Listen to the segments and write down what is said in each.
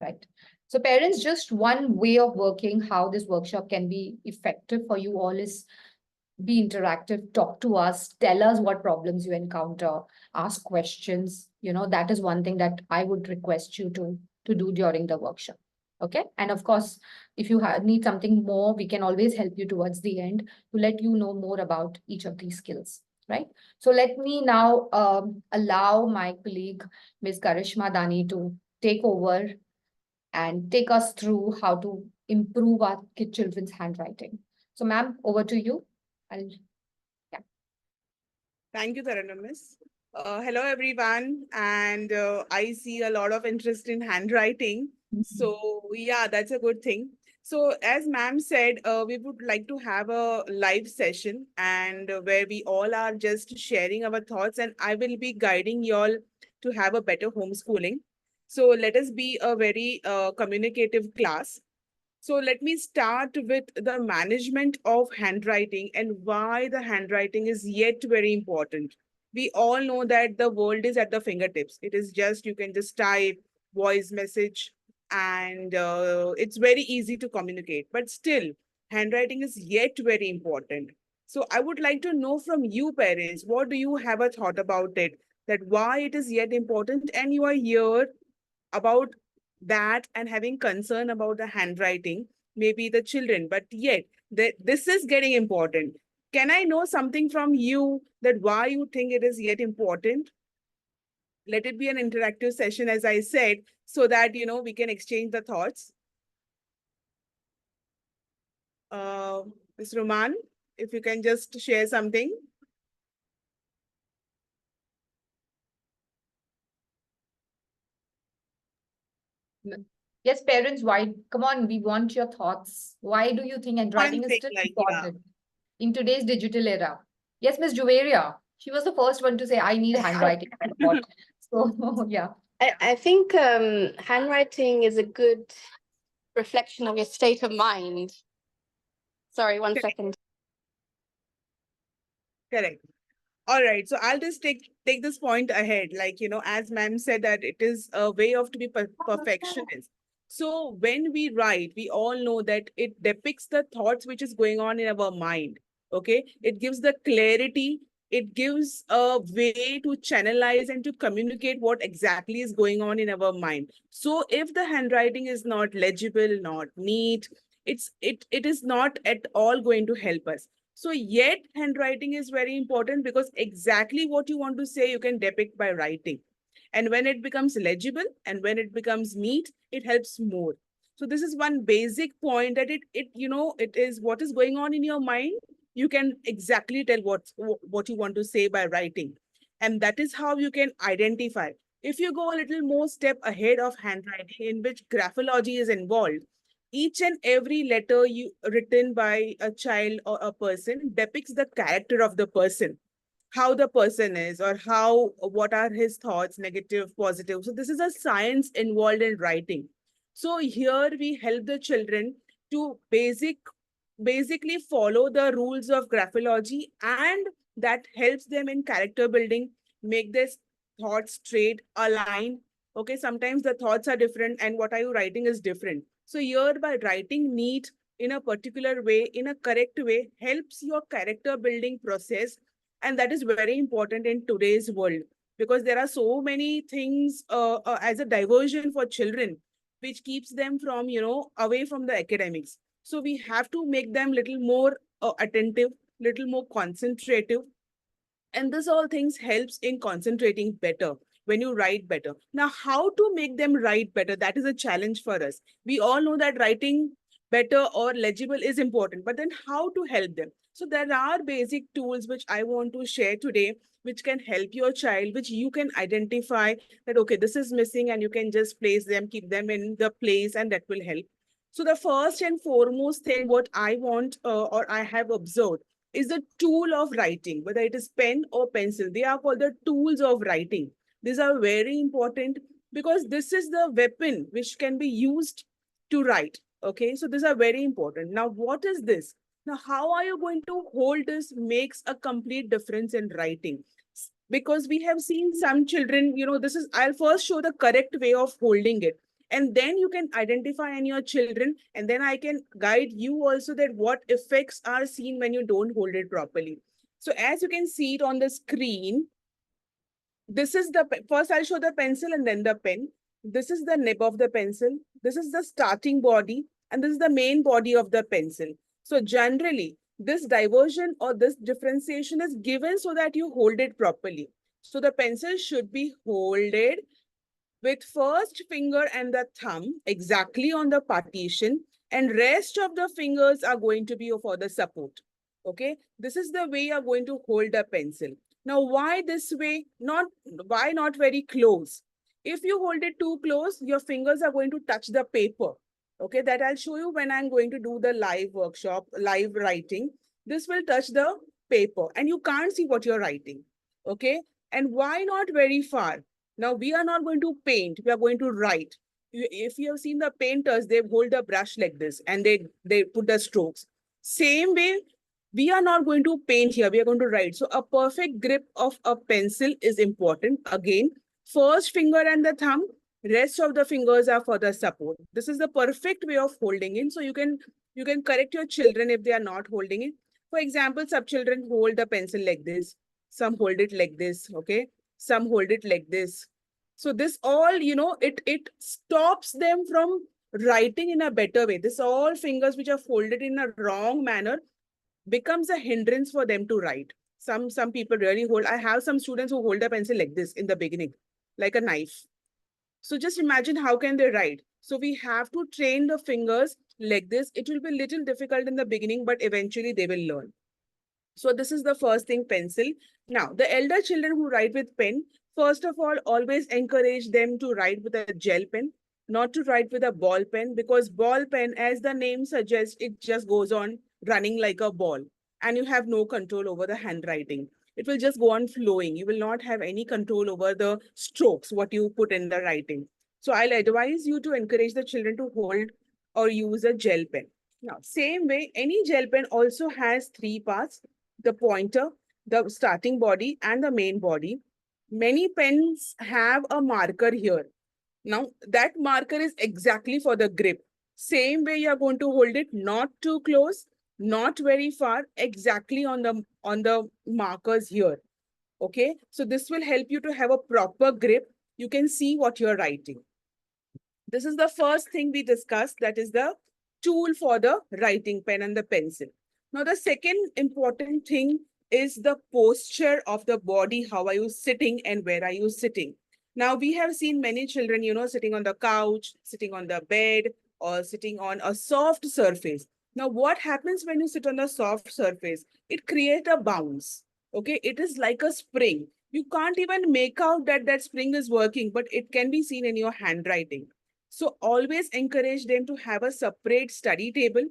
right? So parents, just one way of working, how this workshop can be effective for you all is be interactive, talk to us, tell us what problems you encounter, ask questions. That is one thing that I would request you to do during the workshop. Okay. And of course, if you need something more, we can always help you towards the end to let you know more about each of these skills. Right. So let me now allow my colleague, Ms. Karishma Dani, to take over and take us through how to improve our children's handwriting. So, ma'am, over to you. Yeah. Thank you, Taranamis. Hello, everyone. And I see a lot of interest in handwriting. So, yeah, that's a good thing. So, as ma'am said, we would like to have a live session and where we all are just sharing our thoughts, and I will be guiding you all to have a better homeschooling. So, let us be a very communicative class. So let me start with the management of handwriting and why the handwriting is yet very important. We all know that the world is at the fingertips. It is just, you can just type, voice message, and it's very easy to communicate. But still, handwriting is yet very important. So I would like to know from you parents, what do you have a thought about it? That why it is yet important and you are here about that and having concern about the handwriting, maybe the children, but yet this is getting important. Can I know something from you that why you think it is yet important? Let it be an interactive session, as I said, so that, we can exchange the thoughts. Uh, Ms. Roman, if you can just share something. Yes, parents, why? Come on, we want your thoughts. Why do you think One handwriting is thing, still like, yeah. important in today's digital era? Yes, Miss Juveria. She was the first one to say, I need handwriting support. So, yeah. I think handwriting is a good reflection of your state of mind. Sorry, one second. Correct. All right. So I'll just take this point ahead. Like, as ma'am said that it is a way of to be perfectionist. So when we write, we all know that it depicts the thoughts which is going on in our mind. Okay. It gives the clarity. It gives a way to channelize and to communicate what exactly is going on in our mind. So if the handwriting is not legible, not neat, it is not at all going to help us. So yet handwriting is very important because exactly what you want to say, you can depict by writing. And when it becomes legible and when it becomes neat, it helps more. So this is one basic point that it is what is going on in your mind. You can exactly tell what you want to say by writing. And that is how you can identify. If you go a little more step ahead of handwriting in which graphology is involved, each and every letter you written by a child or a person depicts the character of the person, how the person is, or what are his thoughts, negative, positive. So this is a science involved in writing. So here we help the children to basically follow the rules of graphology, and that helps them in character building, make their thoughts straight, aligned. Okay, sometimes the thoughts are different and what are you writing is different. So here by writing neat in a particular way, in a correct way, helps your character building process. And that is very important in today's world because there are so many things as a diversion for children, which keeps them from, away from the academics. So we have to make them little more attentive, little more concentrative, and this all things helps in concentrating better when you write better. Now, how to make them write better? That is a challenge for us. We all know that writing better or legible is important, but then how to help them? So there are basic tools which I want to share today, which can help your child, which you can identify that, okay, this is missing, and you can just place them, keep them in the place, and that will help. So the first and foremost thing what I want or I have observed is the tool of writing, whether it is pen or pencil. They are called the tools of writing. These are very important because this is the weapon which can be used to write. Okay, so these are very important. Now, what is this? Now, how are you going to hold this makes a complete difference in writing? Because we have seen some children, I'll first show the correct way of holding it. And then you can identify in your children, and then I can guide you also that what effects are seen when you don't hold it properly. So as you can see it on the screen, this is the, first I'll show the pencil and then the pen. This is the nib of the pencil. This is the starting body, and this is the main body of the pencil. So generally, this diversion or this differentiation is given so that you hold it properly. So the pencil should be holded with first finger and the thumb exactly on the partition, and rest of the fingers are going to be for the support. Okay, this is the way you're going to hold a pencil. Now, why this way? Why not very close? If you hold it too close, your fingers are going to touch the paper. Okay, that I'll show you when I'm going to do the live workshop, live writing. This will touch the paper and you can't see what you're writing. Okay, and why not very far? Now, we are not going to paint, we are going to write. If you have seen the painters, they hold a brush like this and they put the strokes. Same way, we are not going to paint here, we are going to write. So a perfect grip of a pencil is important. Again, first finger and the thumb, rest of the fingers are for the support. This is the perfect way of holding it. So you can correct your children if they are not holding it. For example, some children hold the pencil like this, some hold it like this, okay? Some hold it like this. So this all, it stops them from writing in a better way. This all fingers which are folded in a wrong manner becomes a hindrance for them to write. Some people really hold. I have some students who hold a pencil like this in the beginning, like a knife. So just imagine how can they write. So we have to train the fingers like this. It will be a little difficult in the beginning, but eventually they will learn. So this is the first thing, pencil. Now, the elder children who write with pen, first of all, always encourage them to write with a gel pen, not to write with a ball pen, because ball pen, as the name suggests, it just goes on running like a ball and you have no control over the handwriting. It will just go on flowing. You will not have any control over the strokes, what you put in the writing. So I'll advise you to encourage the children to hold or use a gel pen. Now, same way, any gel pen also has three parts: the pointer, the starting body, and the main body. Many pens have a marker here. Now, that marker is exactly for the grip. Same way you're going to hold it, not too close, not very far, exactly on the markers here. Okay, so this will help you to have a proper grip. You can see what you're writing. This is the first thing we discussed, that is the tool for the writing pen and the pencil. Now, the second important thing is the posture of the body. How are you sitting and where are you sitting? Now, we have seen many children, sitting on the couch, sitting on the bed, or sitting on a soft surface. Now, what happens when you sit on a soft surface? It creates a bounce. Okay, it is like a spring. You can't even make out that that spring is working, but it can be seen in your handwriting. So always encourage them to have a separate study table,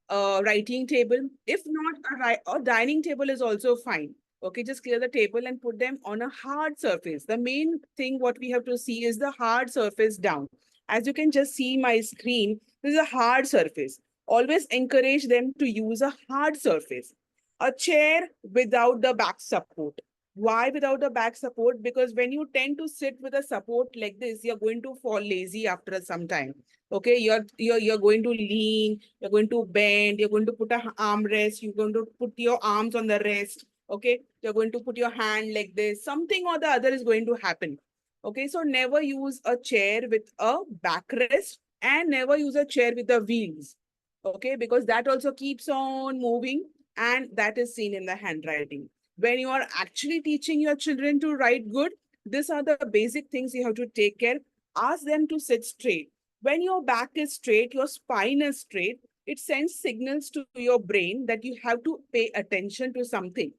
writing table. If not, a dining table is also fine. Okay, just clear the table and put them on a hard surface. The main thing what we have to see is the hard surface down. As you can just see my screen, this is a hard surface. Always encourage them to use a hard surface. A chair without the back support. Why without the back support? Because when you tend to sit with a support like this, you're going to fall lazy after some time. Okay, you're going to lean, you're going to bend, you're going to put a arm rest, you're going to put your arms on the rest. Okay, you're going to put your hand like this. Something or the other is going to happen. Okay, so never use a chair with a backrest and never use a chair with the wheels. Okay, because that also keeps on moving and that is seen in the handwriting. When you are actually teaching your children to write good, these are the basic things you have to take care. Ask them to sit straight. When your back is straight, your spine is straight, it sends signals to your brain that you have to pay attention to something.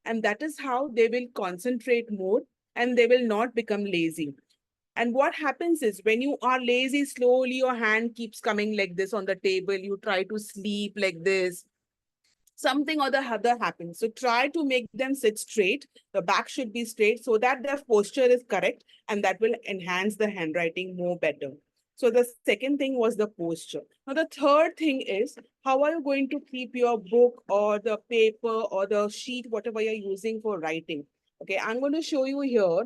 And that is how they will concentrate more and they will not become lazy. And what happens is when you are lazy, slowly your hand keeps coming like this on the table. You try to sleep like this. Something or the other happens. So try to make them sit straight. The back should be straight so that their posture is correct and that will enhance the handwriting more better. So the second thing was the posture. Now the third thing is how are you going to keep your book or the paper or the sheet, whatever you're using for writing. Okay, I'm going to show you here.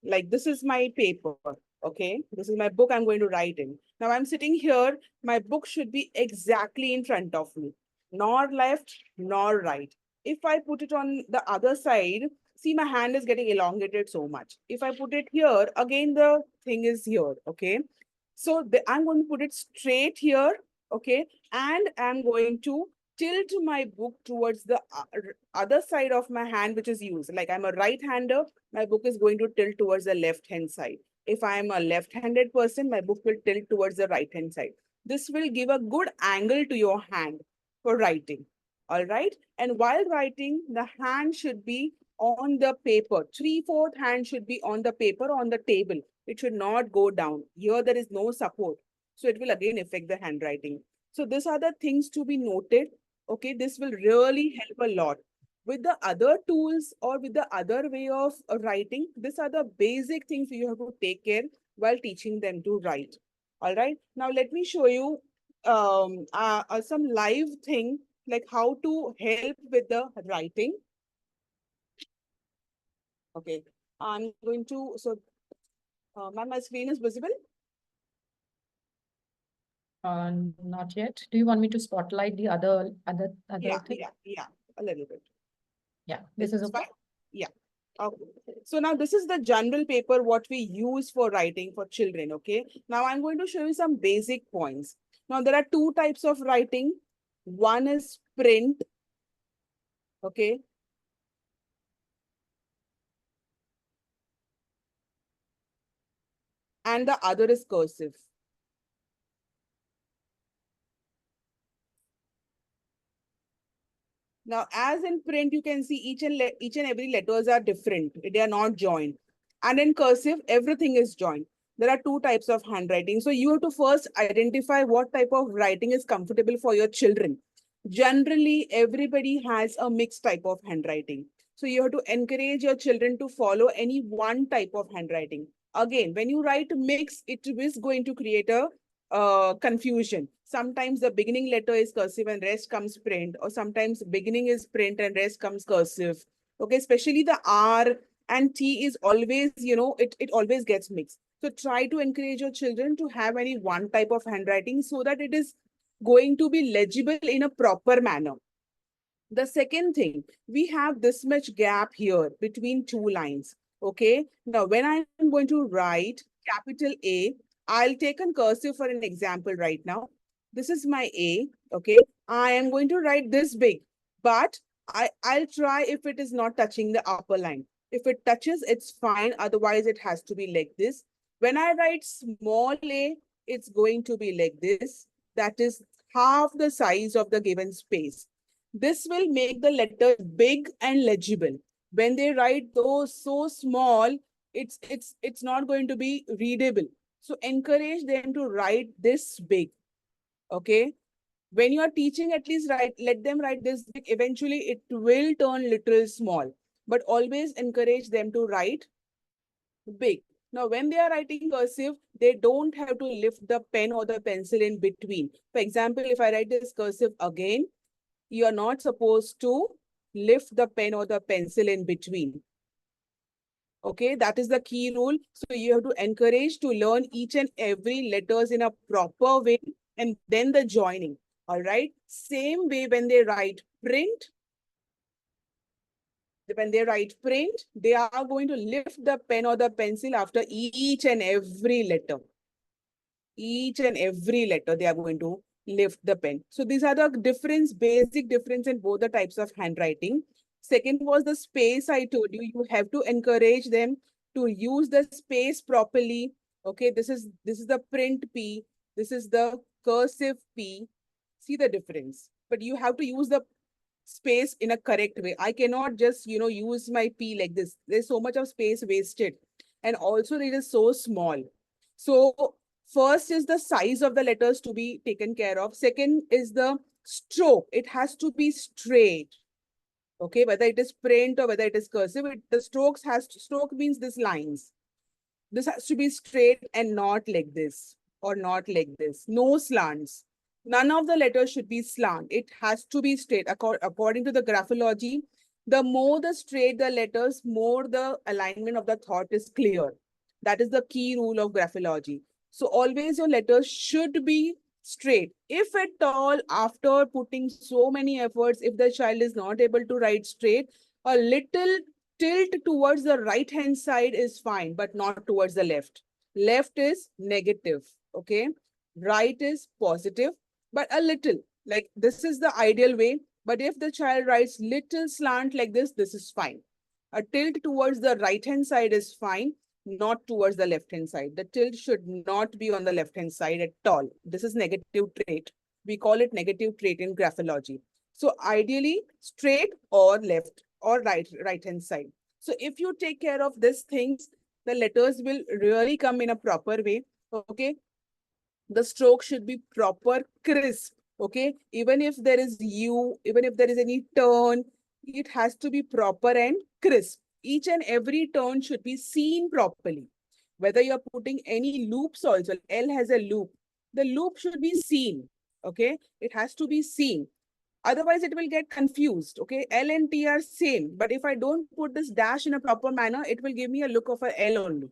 like this is my paper, okay? This is my book I'm going to write in. Now I'm sitting here, my book should be exactly in front of me, nor left, nor right. If I put it on the other side, see my hand is getting elongated so much. If I put it here, again the thing is here, okay? So I'm going to put it straight here, okay? And I'm going to tilt my book towards the other side of my hand, which is used. Like I'm a right-hander, my book is going to tilt towards the left-hand side. If I'm a left-handed person, my book will tilt towards the right-hand side. This will give a good angle to your hand for writing. All right. And while writing, the hand should be on the paper. 3/4 hand should be on the paper, on the table. It should not go down. Here, there is no support. So it will again affect the handwriting. So these are the things to be noted. Okay, this will really help a lot. With the other tools or with the other way of writing, these are the basic things you have to take care while teaching them to write. All right. Now let me show you some live thing like how to help with the writing. Okay. I'm going to, so ma'am, my screen is visible. Not yet. Do you want me to spotlight the other thing? Yeah, a little bit. Yeah, this is okay. Fine? Yeah. Okay. So now this is the general paper what we use for writing for children. Okay. Now I'm going to show you some basic points. Now there are two types of writing. One is print. Okay. And the other is cursive. Now, as in print, you can see each and every letters are different. They are not joined. And in cursive, everything is joined. There are two types of handwriting. So you have to first identify what type of writing is comfortable for your children. Generally, everybody has a mixed type of handwriting. So you have to encourage your children to follow any one type of handwriting. Again, when you write mix, it is going to create a confusion. Sometimes the beginning letter is cursive and rest comes print, or sometimes beginning is print and rest comes cursive. Okay, especially the R and T is always, it always gets mixed. So try to encourage your children to have any one type of handwriting so that it is going to be legible in a proper manner. The second thing, we have this much gap here between two lines. Okay. Now, when I'm going to write capital A, I'll take a cursive for an example right now. This is my A. Okay. I am going to write this big, but I'll try if it is not touching the upper line. If it touches, it's fine. Otherwise, it has to be like this. When I write small a, it's going to be like this. That is half the size of the given space. This will make the letter big and legible. When they write those so small, it's not going to be readable. So encourage them to write this big. Okay. When you are teaching, at least let them write this big. Eventually, it will turn little small. But always encourage them to write big. Now, when they are writing cursive, they don't have to lift the pen or the pencil in between. For example, if I write this cursive again, you are not supposed to lift the pen or the pencil in between. Okay, that is the key rule. So you have to encourage to learn each and every letters in a proper way and then the joining. All right. Same way when they write print, they are going to lift the pen or the pencil after each and every letter. Each and every letter they are going to lift the pen. So these are the basic difference in both the types of handwriting. Second was the space. I told you, you have to encourage them to use the space properly. Okay, this is the print P. This is the cursive P. See the difference. But you have to use the space in a correct way. I cannot just, use my P like this. There's so much of space wasted. And also it is so small. So first is the size of the letters to be taken care of. Second is the stroke. It has to be straight. Okay, whether it is print or whether it is cursive, the stroke means this lines. This has to be straight and not like this or not like this. No slants. None of the letters should be slant. It has to be straight. According to the graphology, The more the straight the letters, more the alignment of the thought is clear. That is the key rule of graphology. So always your letters should be straight. If at all, after putting so many efforts, if the child is not able to write straight, a little tilt towards the right hand side is fine, but not towards the left. Left is negative, okay? Right is positive, but a little. Like this is the ideal way. But if the child writes little slant like this is fine. A tilt towards the right hand side is fine, not towards the left hand side. The tilt should not be on the left hand side at all. This is negative trait. We call it negative trait in graphology. So ideally straight or left or right hand side. So if you take care of these things, the letters will really come in a proper way. Okay. The stroke should be proper, crisp. Okay. Even if there is even if there is any turn, it has to be proper and crisp. Each and every turn should be seen properly. Whether you're putting any loops also, L has a loop. The loop should be seen. Okay. It has to be seen. Otherwise, it will get confused. Okay. L and T are same. But if I don't put this dash in a proper manner, it will give me a look of a L only.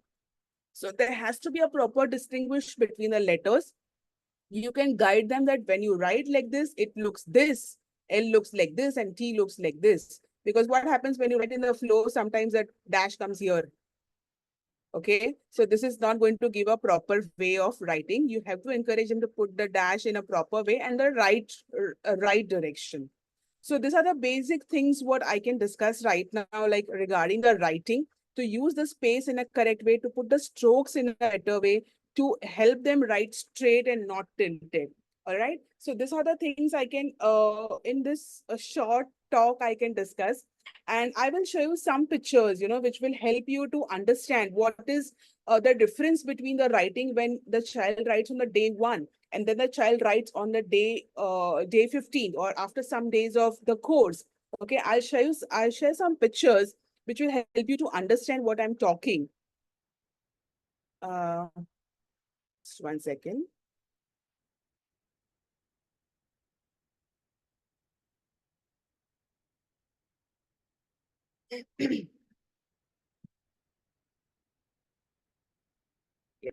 So there has to be a proper distinguish between the letters. You can guide them that when you write like this, it looks this, L looks like this, and T looks like this. Because what happens when you write in the flow, sometimes that dash comes here. Okay, so this is not going to give a proper way of writing. You have to encourage them to put the dash in a proper way and the right direction. So these are the basic things what I can discuss right now, like regarding the writing, to use the space in a correct way, to put the strokes in a better way, to help them write straight and not tilted. All right. So these are the things I can, in this short talk, I can discuss. And I will show you some pictures, which will help you to understand what is the difference between the writing when the child writes on the day one and then the child writes on the day 15 or after some days of the course. Okay, I'll share some pictures which will help you to understand what I'm talking. Uh, just one second. Yeah.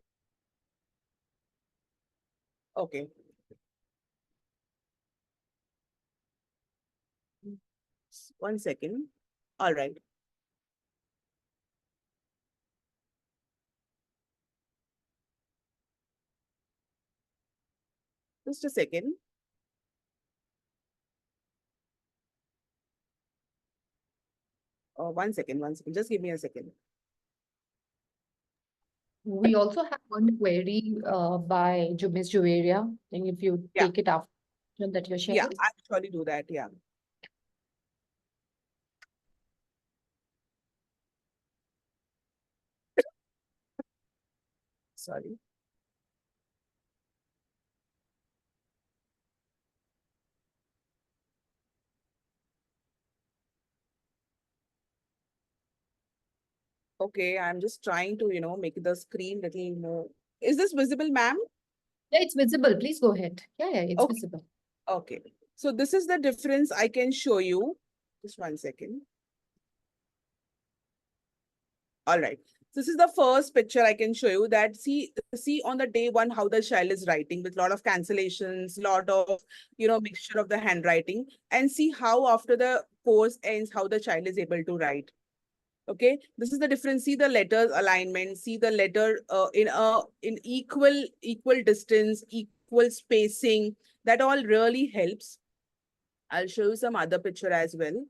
Okay. One second. All right. Just a second. One second, one second. Just give me a second. We also have one query by Miss Juveria. I think if you Yeah. take it after that you're Yeah, sharing. I'll surely do that. Yeah. Sorry. Okay, I'm just trying to, make the screen little more. Is this visible, ma'am? Yeah, it's visible. Please go ahead. Yeah, it's Okay. visible. Okay. So this is the difference I can show you. Just one second. All right. This is the first picture I can show you that see on the day one how the child is writing with a lot of cancellations, lot of mixture of the handwriting, and see how after the course ends how the child is able to write. Okay, this is the difference. See the letters alignment, see the letter in equal distance, equal spacing. That all really helps. I'll show you some other picture as well.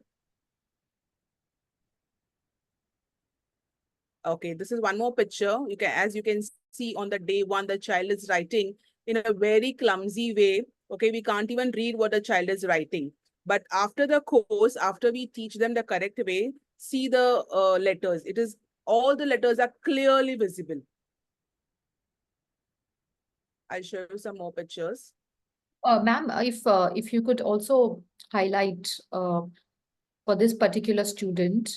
Okay, this is one more picture. As you can see on the day one, the child is writing in a very clumsy way. Okay, we can't even read what the child is writing. But after the course, after we teach them the correct way, see the letters. All the letters are clearly visible. I'll show you some more pictures. Ma'am, if you could also highlight for this particular student,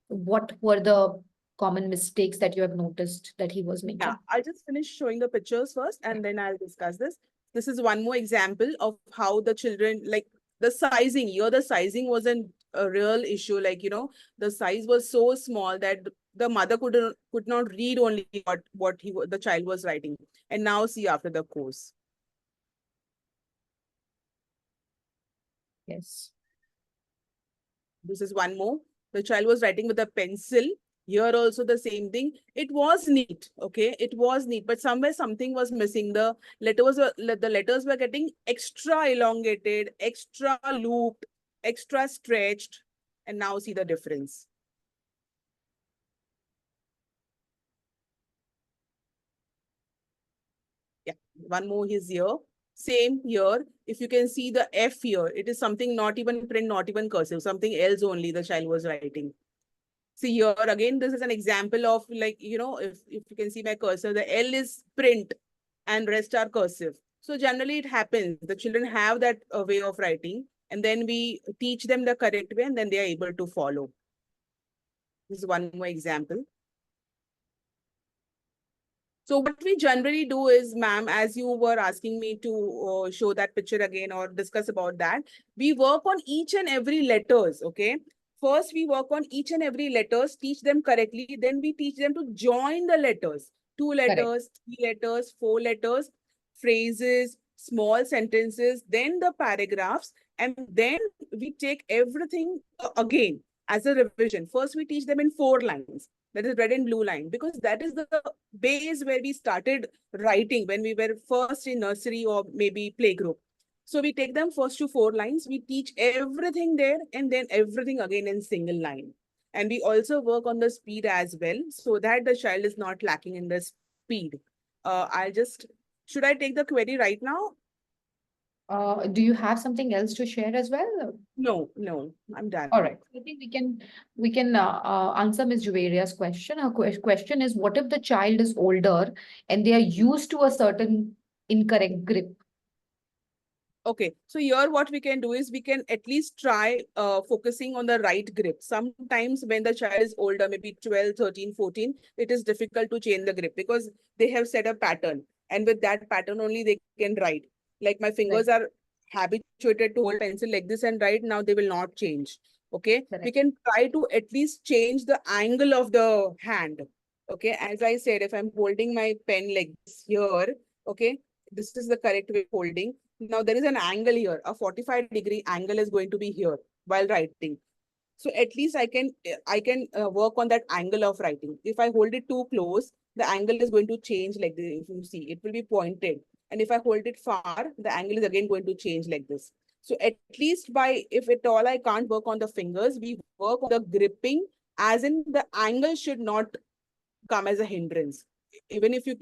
what were the common mistakes that you have noticed that he was Yeah, making? I'll just finish showing the pictures first and then I'll discuss this. This is one more example of how the children, like the sizing, here the sizing wasn't a real issue. Like, the size was so small that the mother could not read only what the child was writing. And now see after the course. Yes. This is one more. The child was writing with a pencil. Here also the same thing. It was neat, okay? It was neat, but somewhere something was missing. The letters were getting extra elongated, extra looped, extra stretched, and now see the difference. Yeah, one more is here. Same here. If you can see the F here, it is something not even print, not even cursive, something else only the child was writing. See here again, this is an example of, like, if you can see my cursor, the L is print and rest are cursive. So generally it happens. The children have that way of writing, and then we teach them the correct way, and then they are able to follow. This is one more example. So what we generally do is, ma'am, as you were asking me to show that picture again or discuss about that, we work on each and every letters, okay? First, we work on each and every letters, teach them correctly. Then we teach them to join the letters. 2 letters, 3 letters, 4 letters, phrases, small sentences, then the paragraphs. And then we take everything again as a revision. First, we teach them in 4 lines. That is red and blue line, because that is the base where we started writing when we were first in nursery or maybe playgroup. So we take them first to 4 lines, we teach everything there, and then everything again in single line. And we also work on the speed as well, so that the child is not lacking in the speed. Should I take the query right now? Do you have something else to share as well? No, I'm done. All right. I think we can answer Ms. Juveria's question. Her question is, what if the child is older and they are used to a certain incorrect grip? Okay, so here what we can do is we can at least try focusing on the right grip. Sometimes when the child is older, maybe 12, 13, 14, it is difficult to change the grip because they have set a pattern. And with that pattern only they can write. Like my fingers are habituated to hold pencil like this and write, now they will not change. Okay, we Correct. can try to at least change the angle of the hand. Okay, as I said, if I'm holding my pen like this here, okay, this is the correct way of holding. Now there is an angle here, a 45-degree angle is going to be here while writing. So at least I can work on that angle of writing. If I hold it too close, the angle is going to change like this. If you see, it will be pointed. And if I hold it far, the angle is again going to change like this. So at least if at all I can't work on the fingers, we work on the gripping, as in the angle should not come as a hindrance. Even if you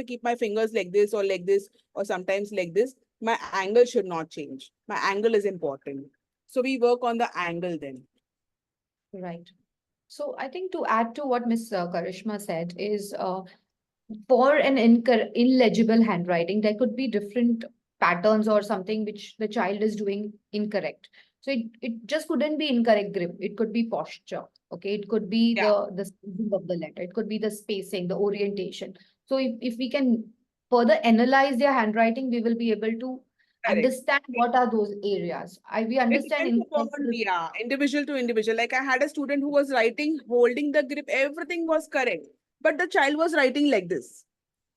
keep my fingers like this or sometimes like this, my angle should not change. My angle is important. So we work on the angle then. Right. So I think to add to what Ms. Karishma said is, for an illegible handwriting, there could be different patterns or something which the child is doing incorrect. So it just couldn't be incorrect grip. It could be posture. Okay. It could be Yeah. the spacing of the letter. It could be the spacing, the orientation. So if we can further analyze their handwriting, we will be able to Correct. understand what are those areas. We It understand depends upon, yeah, individual to individual. Like I had a student who was writing, holding the grip, everything was correct. But the child was writing like this.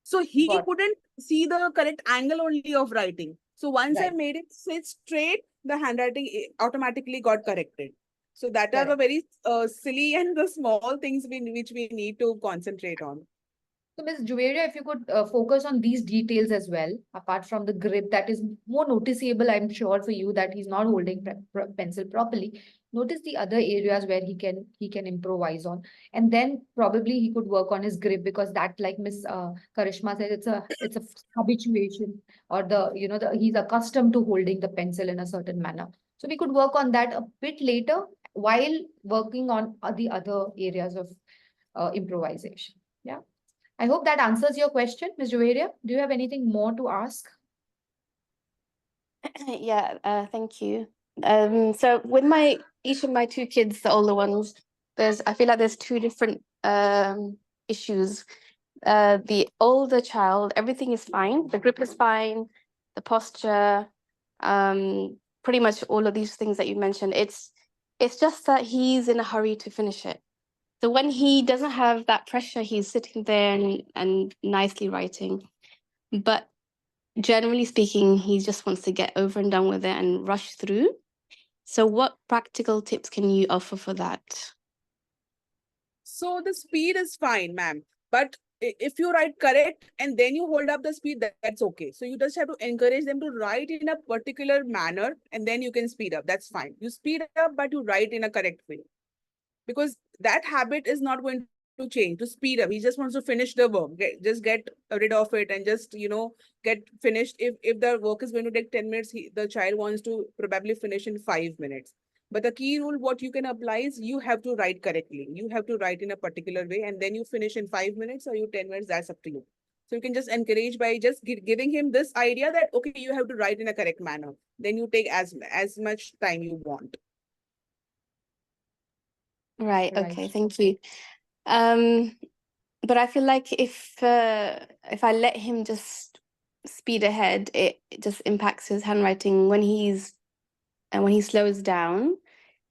So he Got couldn't see the correct angle only of writing. So once I right. made it sit straight, the handwriting automatically got corrected. So that are the Correct. very silly and the small things which we need to concentrate on. So, Ms. Juveria, if you could focus on these details as well, apart from the grip that is more noticeable, I'm sure for you that he's not holding pencil properly. Notice the other areas where he can improvise on, and then probably he could work on his grip, because that, like Miss Karishma said, it's a habituation, or he's accustomed to holding the pencil in a certain manner. So we could work on that a bit later while working on the other areas of improvisation. Yeah. I hope that answers your question, Ms. Juveria. Do you have anything more to ask? Yeah, thank you. So with each of my 2 kids, the older ones, I feel like there's 2 different issues. The older child, everything is fine. The grip is fine, the posture, pretty much all of these things that you mentioned. It's just that he's in a hurry to finish it. So when he doesn't have that pressure, he's sitting there and nicely writing. But generally speaking, he just wants to get over and done with it and rush through. So what practical tips can you offer for that? So the speed is fine, ma'am. But if you write correct and then you hold up the speed, that's okay. So you just have to encourage them to write in a particular manner and then you can speed up. That's fine. You speed up, but you write in a correct way. Because that habit is not going to change, to speed up. He just wants to finish the work. Just get rid of it and just, get finished. If the work is going to take 10 minutes, the child wants to probably finish in 5 minutes. But the key rule, what you can apply is you have to write correctly. You have to write in a particular way and then you finish in 5 minutes or you 10 minutes, that's up to you. So you can just encourage by just giving him this idea that, okay, you have to write in a correct manner. Then you take as much time you want. Right. Right. Okay. Thank you. But I feel like if I let him just speed ahead, it just impacts his handwriting when when he slows down,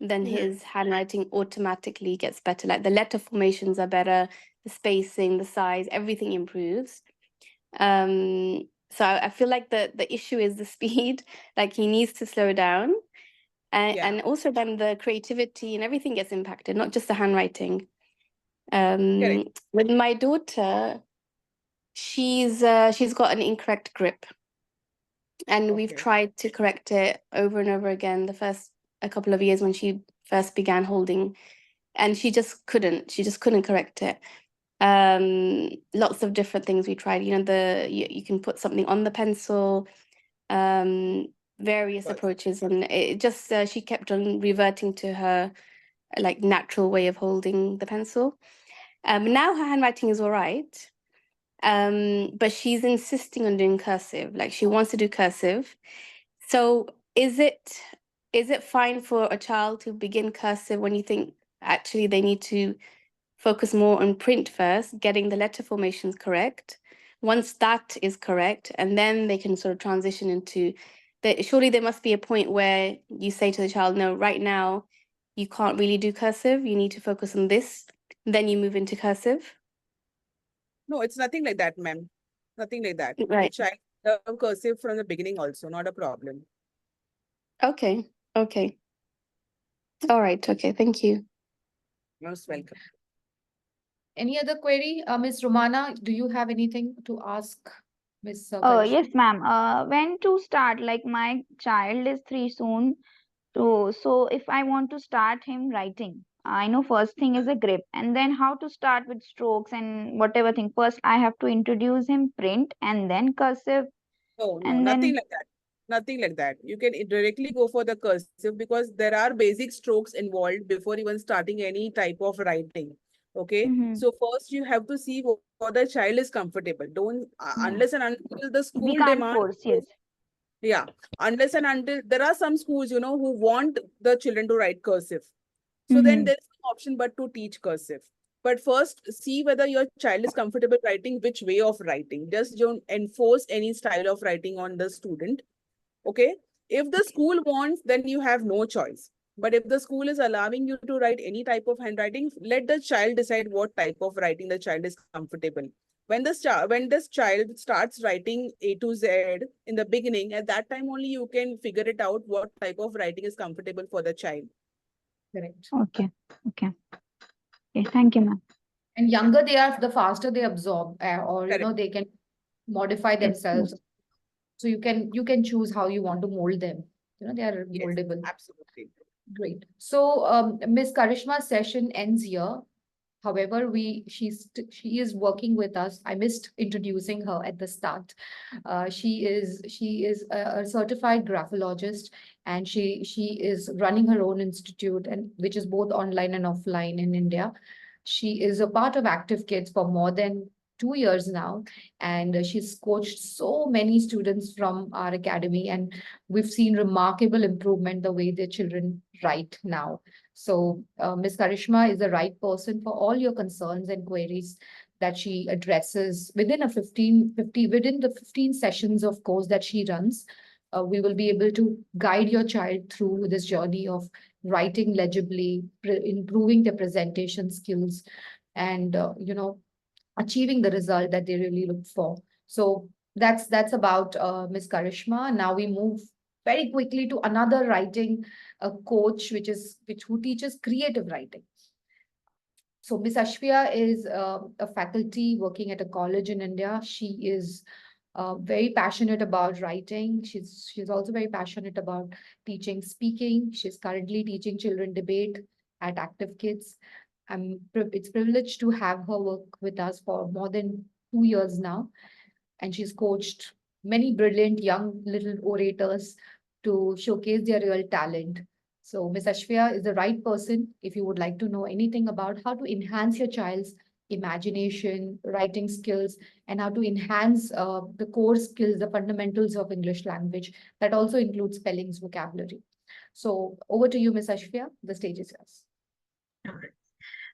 then Mhm. his handwriting automatically gets better. Like the letter formations are better, the spacing, the size, everything improves. So I feel like the issue is the speed. Like he needs to slow down, Yeah. and also then the creativity and everything gets impacted, not just the handwriting. Correct. With my daughter, she's got an incorrect grip, and we've Okay. tried to correct it over and over again the first a couple of years when she first began holding, and she just couldn't correct it. Lots of different things we tried, you can put something on the pencil, various But approaches, and it just she kept on reverting to her like natural way of holding the pencil. Now her handwriting is all right, but she's insisting on doing cursive. Like she wants to do cursive. So is it fine for a child to begin cursive when you think actually they need to focus more on print first, getting the letter formations correct? Once that is correct, and then they can sort of transition into that. Surely there must be a point where you say to the child, no, right now you can't really do cursive. You need to focus on this. Then you move into cursive. no, it's nothing like that, ma'am. Nothing like that. The Right. child learn cursive from the beginning also, not a problem. Okay. Okay. All right. Okay. Thank you. Most welcome. Any other query? Ms. Romana, do you have anything to ask Ms. Yes, Karishma? ma'am. When to start? Like my child is 3 soon. So if I want to start him writing, I know first thing is a grip, and then how to start with strokes and whatever thing. First, I have to introduce him print and then cursive, No, no, and nothing then like that. Nothing like that. You can directly go for the cursive because there are basic strokes involved before even starting any type of writing. Okay. mhm, So first you have to see what the child is comfortable. Don't yeah, unless and until the we school can't demand. force. Yes. Yeah, unless and until there are some schools, who want the children to write cursive. So then Mm-hmm. there's no option but to teach cursive. But first, see whether your child is comfortable writing which way of writing. Just don't enforce any style of writing on the student. Okay. If the school wants, then you have no choice. But if the school is allowing you to write any type of handwriting, let the child decide what type of writing the child is comfortable. When this child starts writing A to Z in the beginning, at that time only you can figure it out what type of writing is comfortable for the child. Correct. Okay. Okay. Okay. Thank you, ma'am. And younger they are, the faster they absorb, or Correct. they can modify Yes. themselves. Yes. So you can choose how you want to mold them. They are Yes, moldable. absolutely. Great. So Ms. Karishma's session ends here. However, she is working with us. I missed introducing her at the start. She is a certified graphologist, and she is running her own institute, and which is both online and offline in India. She is a part of Active Kids for more than 2 years now, and she's coached so many students from our academy, and we've seen remarkable improvement the way their children write now. So, Ms. Karishma is the right person for all your concerns and queries that she addresses within within the 15 sessions of course that she runs. We will be able to guide your child through this journey of writing legibly, improving their presentation skills, and achieving the result that they really look for. So that's about Miss Karishma. Now we move very quickly to another writing coach, who teaches creative writing. So Miss Ashvia is a faculty working at a college in India. She is very passionate about writing. She's also very passionate about teaching speaking. She's currently teaching children debate at Active Kids. It's privileged to have her work with us for more than 2 years now, and she's coached many brilliant young little orators to showcase their real talent. So, Ms. Ashvia is the right person if you would like to know anything about how to enhance your child's imagination, writing skills, and how to enhance the core skills, the fundamentals of English language. That also includes spellings, vocabulary. So, over to you, Ms. Ashvia. The stage is yours. All right.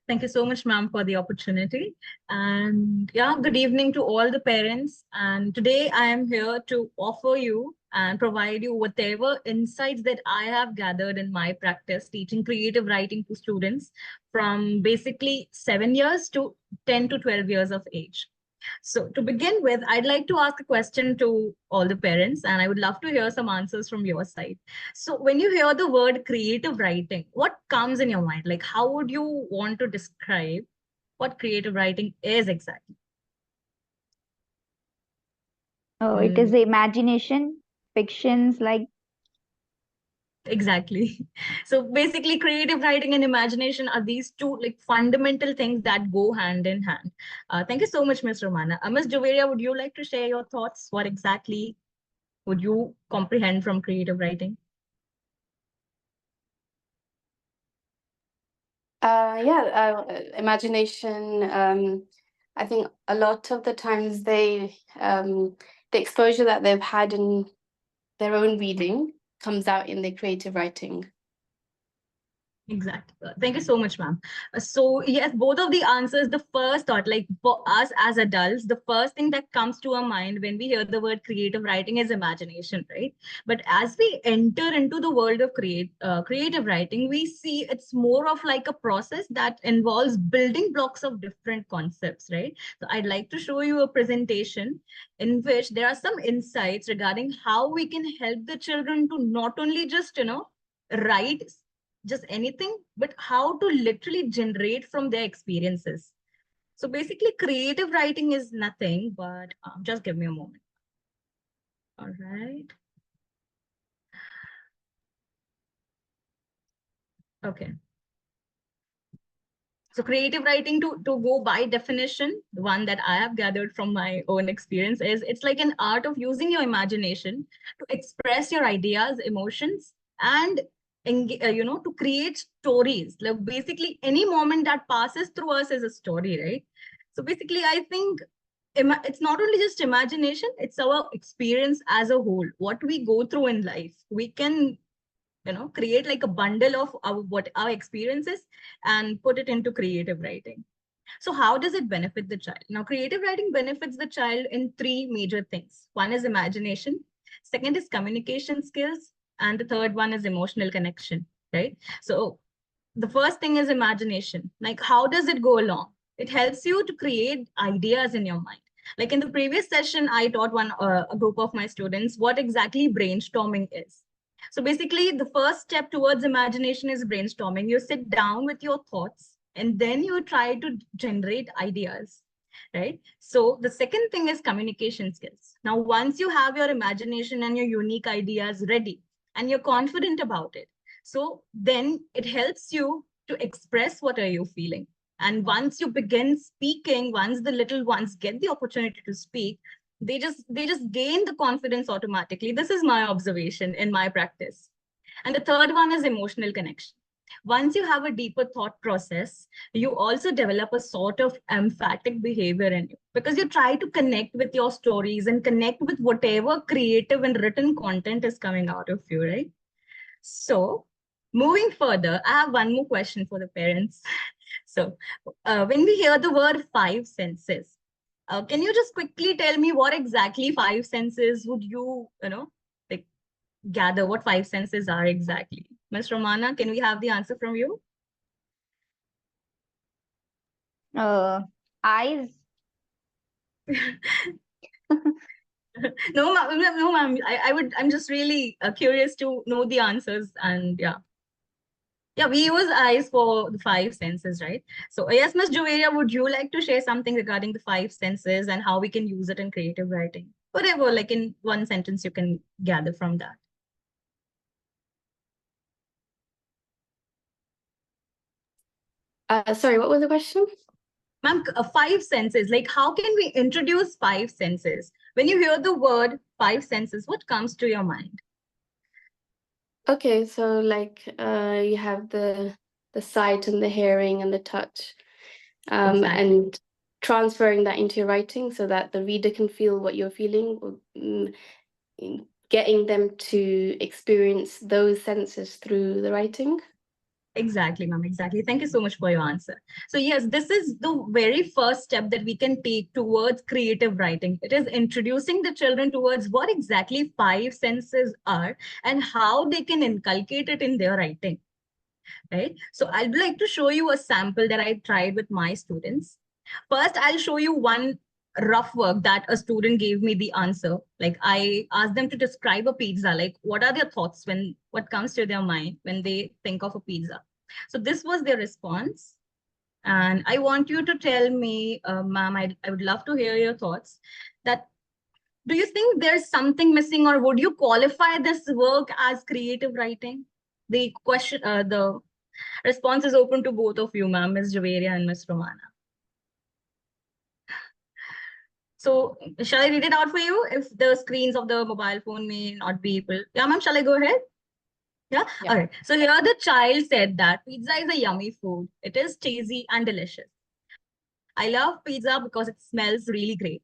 Thank you so much, ma'am, for the opportunity. And yeah, good evening to all the parents. And today I am here to offer you and provide you whatever insights that I have gathered in my practice teaching creative writing to students from basically 7 years to 10 to 12 years of age. So to begin with, I'd like to ask a question to all the parents, and I would love to hear some answers from your side. So when you hear the word creative writing, what comes in your mind? Like, how would you want to describe what creative writing is exactly? Oh, it is the imagination, fictions like. Exactly. So basically, creative writing and imagination are these two like fundamental things that go hand in hand. Thank you so much, Ms. Romana. Ms. Joveria, would you like to share your thoughts? What exactly would you comprehend from creative writing? Imagination. I think a lot of the times the exposure that they've had in their own reading comes out in their creative writing. Exactly. Thank you so much, ma'am. So yes, both of the answers, the first thought, like for us as adults, the first thing that comes to our mind when we hear the word creative writing is imagination, right? But as we enter into the world of creative writing, we see it's more of like a process that involves building blocks of different concepts, right? So I'd like to show you a presentation in which there are some insights regarding how we can help the children to not only just, write just anything, but how to literally generate from their experiences. So basically, creative writing is nothing but just give me a moment. All right. Okay. So creative writing, to go by definition, the one that I have gathered from my own experience, is it's like an art of using your imagination to express your ideas, emotions, and to create stories. Like basically any moment that passes through us is a story, right? So basically, I think it's not only just imagination, it's our experience as a whole. What we go through in life, we can create like a bundle of our experiences and put it into creative writing. So how does it benefit the child? Now, creative writing benefits the child in three major things. One is imagination, second is communication skills, and the third one is emotional connection, right? So the first thing is imagination. Like, how does it go along? It helps you to create ideas in your mind. Like in the previous session, I taught a group of my students what exactly brainstorming is. So basically, the first step towards imagination is brainstorming. You sit down with your thoughts and then you try to generate ideas, right? So the second thing is communication skills. Now, once you have your imagination and your unique ideas ready and you're confident about it, so then it helps you to express what are you feeling. And once you begin speaking, once the little ones get the opportunity to speak, they just gain the confidence automatically. This is my observation in my practice. And the third one is emotional connection. Once you have a deeper thought process, you also develop a sort of emphatic behavior in you, because you try to connect with your stories and connect with whatever creative and written content is coming out of you, right? So moving further, I have one more question for the parents. So when we hear the word five senses, can you just quickly tell me what exactly five senses would you, like gather what five senses are exactly? Ms. Romana, can we have the answer from you? Eyes. No, no, ma'am. I'm just really curious to know the answers. And yeah. Yeah, we use eyes for the five senses, right? So yes, Ms. Juveria, would you like to share something regarding the five senses and how we can use it in creative writing? Whatever, like in one sentence you can gather from that. Sorry, what was the question? Ma'am, five senses, like how can we introduce five senses? When you hear the word five senses, what comes to your mind? Okay, so like you have the sight and the hearing and the touch, Exactly. and transferring that into your writing so that the reader can feel what you're feeling, getting them to experience those senses through the writing. Exactly, ma'am. Exactly. Thank you so much for your answer. So yes, this is the very first step that we can take towards creative writing. It is introducing the children towards what exactly five senses are and how they can inculcate it in their writing, right? So I'd like to show you a sample that I tried with my students. First, I'll show you one rough work that a student gave me the answer. Like I asked them to describe a pizza. Like what are their thoughts when what comes to their mind when they think of a pizza? So this was their response. And I want you to tell me, ma'am, I would love to hear your thoughts that do you think there's something missing or would you qualify this work as creative writing? The question, the response is open to both of you, ma'am, Ms. Javeria and Ms. Romana. So shall I read it out for you if the screens of the mobile phone may not be able? Yeah, ma'am, shall I go ahead? Yeah? Yeah. All right. So here the child said that pizza is a yummy food. It is cheesy and delicious. I love pizza because it smells really great.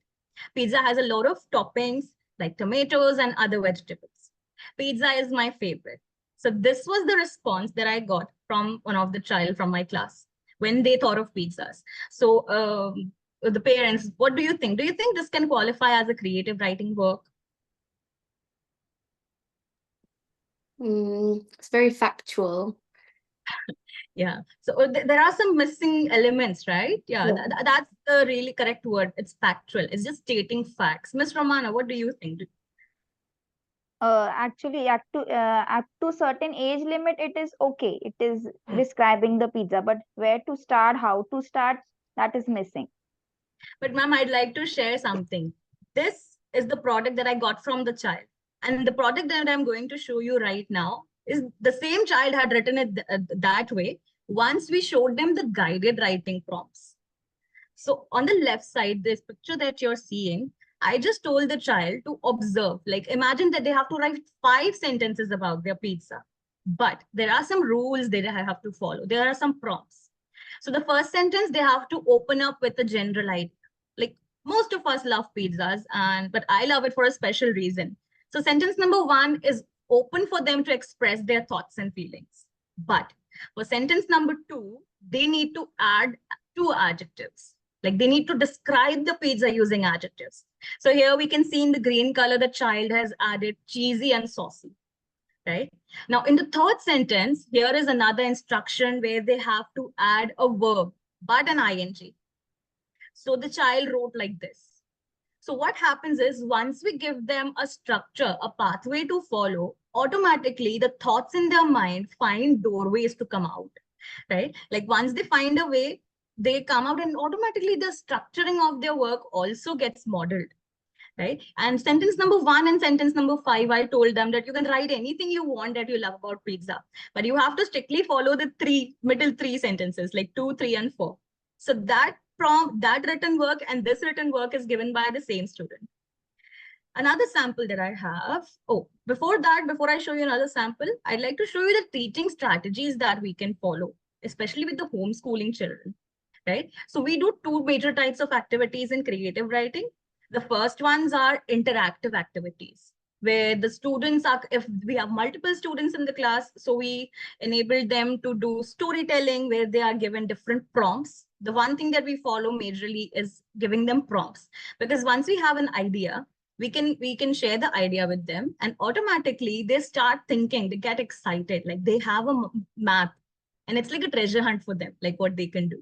Pizza has a lot of toppings like tomatoes and other vegetables. Pizza is my favorite. So this was the response that I got from one of the child from my class when they thought of pizzas. So the parents, what do you think? Do you think this can qualify as a creative writing work? It's very factual. Yeah. So there are some missing elements, right? Yeah, Yeah. that's the really correct word. It's factual. It's just stating facts. Miss Romana, what do you think? Actually, up to certain age limit, it is okay. It is describing the pizza, but where to start, how to start, that is missing. But ma'am, I'd like to share something. This is the product that I got from the child. And the product that I'm going to show you right now is the same child had written it that way once we showed them the guided writing prompts. So on the left side, this picture that you're seeing, I just told the child to observe, like imagine that they have to write 5 sentences about their pizza. But there are some rules they have to follow. There are some prompts. So the first sentence, they have to open up with a general idea. Like most of us love pizzas, but I love it for a special reason. So sentence number 1 is open for them to express their thoughts and feelings. But for sentence number 2, they need to add 2 adjectives. Like they need to describe the pizza using adjectives. So here we can see in the green color, the child has added cheesy and saucy, right? Now in the third sentence, here is another instruction where they have to add a verb, but an ing. So the child wrote like this. So what happens is once we give them a structure, a pathway to follow, automatically the thoughts in their mind find doorways to come out, right? Like once they find a way, they come out and automatically the structuring of their work also gets modeled, right? And sentence number 1 and sentence number 5, I told them that you can write anything you want that you love about pizza, but you have to strictly follow the middle three sentences, like 2, 3, and 4. So that prompt, that written work and this written work is given by the same student. Another sample that I have, before I show you another sample, I'd like to show you the teaching strategies that we can follow, especially with the homeschooling children, right? So we do 2 major types of activities in creative writing. The first ones are interactive activities, where the students are, if we have multiple students in the class, so we enable them to do storytelling where they are given different prompts. The one thing that we follow majorly is giving them prompts, because once we have an idea, we can share the idea with them, and automatically they start thinking, they get excited, like they have a map, and it's like a treasure hunt for them, like what they can do,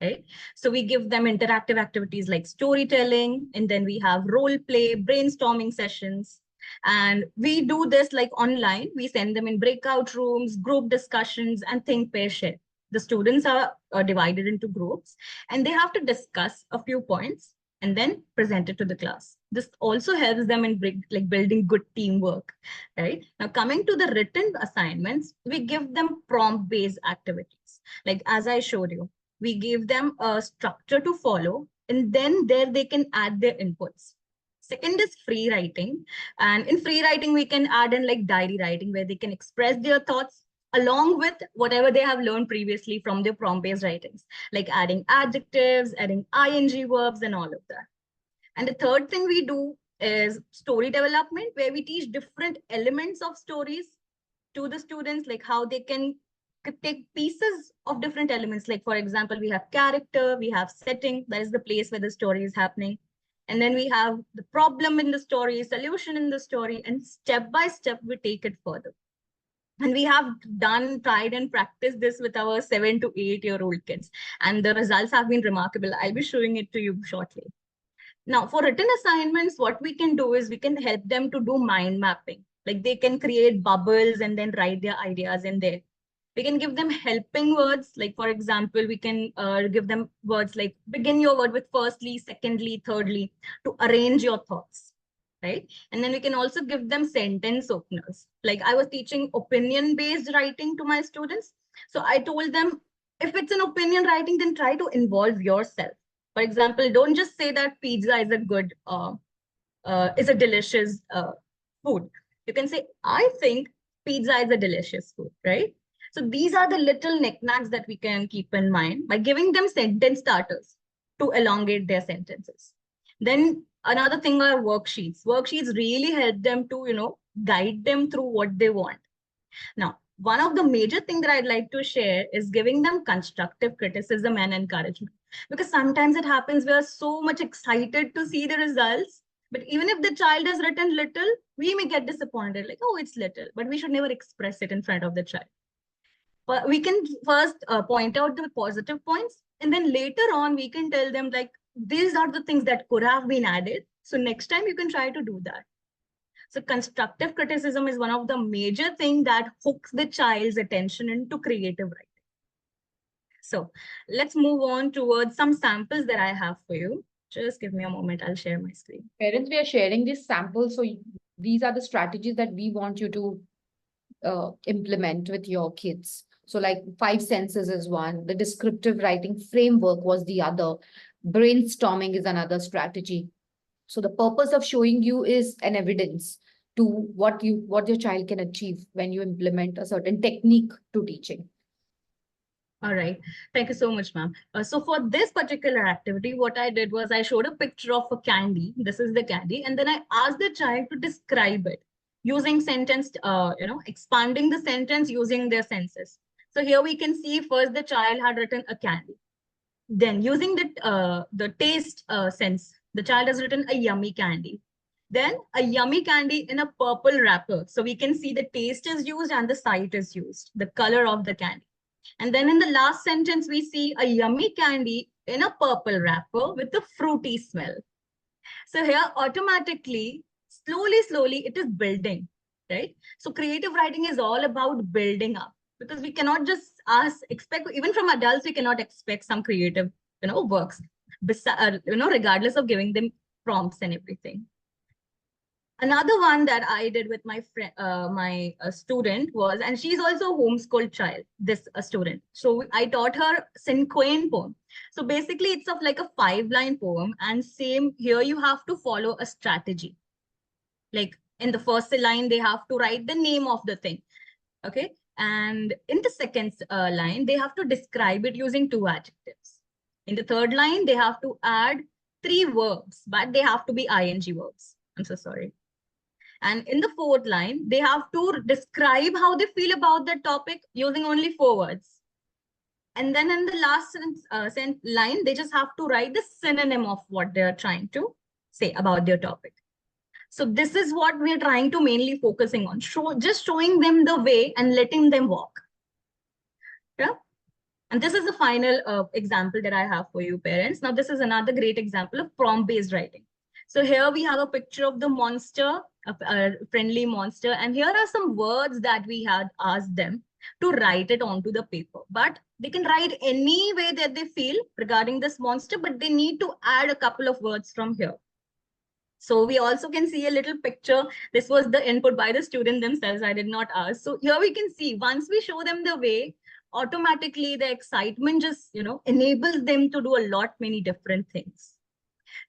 right? So we give them interactive activities like storytelling, and then we have role play, brainstorming sessions. And we do this like online. We send them in breakout rooms, group discussions, and think, pair, share. The students are divided into groups, and they have to discuss a few points and then present it to the class. This also helps them in building good teamwork, right? Now, coming to the written assignments, we give them prompt-based activities. Like as I showed you, we give them a structure to follow, and then there they can add their inputs. Second is free writing. And in free writing, we can add in like diary writing, where they can express their thoughts along with whatever they have learned previously from their prompt-based writings, like adding adjectives, adding ing verbs, and all of that. And the third thing we do is story development, where we teach different elements of stories to the students, like how they can take pieces of different elements. Like, for example, we have character, we have setting, that is the place where the story is happening. And then we have the problem in the story, solution in the story, and step by step, we take it further. And we have tried and practiced this with our 7 to 8-year-old kids. And the results have been remarkable. I'll be showing it to you shortly. Now, for written assignments, what we can do is we can help them to do mind mapping. Like they can create bubbles and then write their ideas in there. We can give them helping words. Like, for example, we can give them words like begin your word with firstly, secondly, thirdly, to arrange your thoughts, right? And then we can also give them sentence openers. Like I was teaching opinion-based writing to my students. So I told them, if it's an opinion writing, then try to involve yourself. For example, don't just say that pizza is a delicious food. You can say, I think pizza is a delicious food, right? So these are the little knickknacks that we can keep in mind by giving them sentence starters to elongate their sentences. Then another thing are worksheets. Worksheets really help them to, guide them through what they want. Now, one of the major things that I'd like to share is giving them constructive criticism and encouragement. Because sometimes it happens, we are so much excited to see the results. But even if the child has written little, we may get disappointed, like, oh, it's little, but we should never express it in front of the child. But we can first point out the positive points, and then later on, we can tell them, like, these are the things that could have been added. So next time you can try to do that. So constructive criticism is one of the major things that hooks the child's attention into creative writing. So let's move on towards some samples that I have for you. Just give me a moment. I'll share my screen. Parents, we are sharing these samples. So these are the strategies that we want you to implement with your kids. So like 5 senses is one. The descriptive writing framework was the other. Brainstorming is another strategy. So the purpose of showing you is an evidence to what your child can achieve when you implement a certain technique to teaching. All right. Thank you so much, ma'am. So for this particular activity, what I did was I showed a picture of a candy. This is the candy. And then I asked the child to describe it using sentence, expanding the sentence using their senses. So here we can see first the child had written a candy. Then using the taste sense, the child has written a yummy candy. Then a yummy candy in a purple wrapper. So we can see the taste is used and the sight is used, the color of the candy. And then in the last sentence, we see a yummy candy in a purple wrapper with a fruity smell. So here automatically, slowly, it is building, right? So creative writing is all about building up, because we cannot just expect, even from adults, we cannot expect some creative, works, regardless of giving them prompts and everything. Another one that I did with my friend, my student was, and she's also a homeschooled child, this student. So I taught her cinquain poem. So basically it's of like a 5-line poem, and same here you have to follow a strategy. Like in the first line, they have to write the name of the thing. Okay. And in the second line, they have to describe it using 2 adjectives. In the third line, they have to add 3 verbs, but they have to be ing verbs. I'm so sorry. And in the fourth line, they have to describe how they feel about the topic using only 4 words. And then in the last line, they just have to write the synonym of what they're trying to say about their topic. So this is what we are trying to mainly focusing on. Just showing them the way and letting them walk. Yeah. And this is the final example that I have for you, parents. Now, this is another great example of prompt-based writing. So here we have a picture of the monster, a friendly monster. And here are some words that we had asked them to write it onto the paper. But they can write any way that they feel regarding this monster, but they need to add a couple of words from here. So we also can see a little picture. This was the input by the student themselves. I did not ask. So here we can see, once we show them the way, automatically the excitement just, enables them to do a lot, many different things,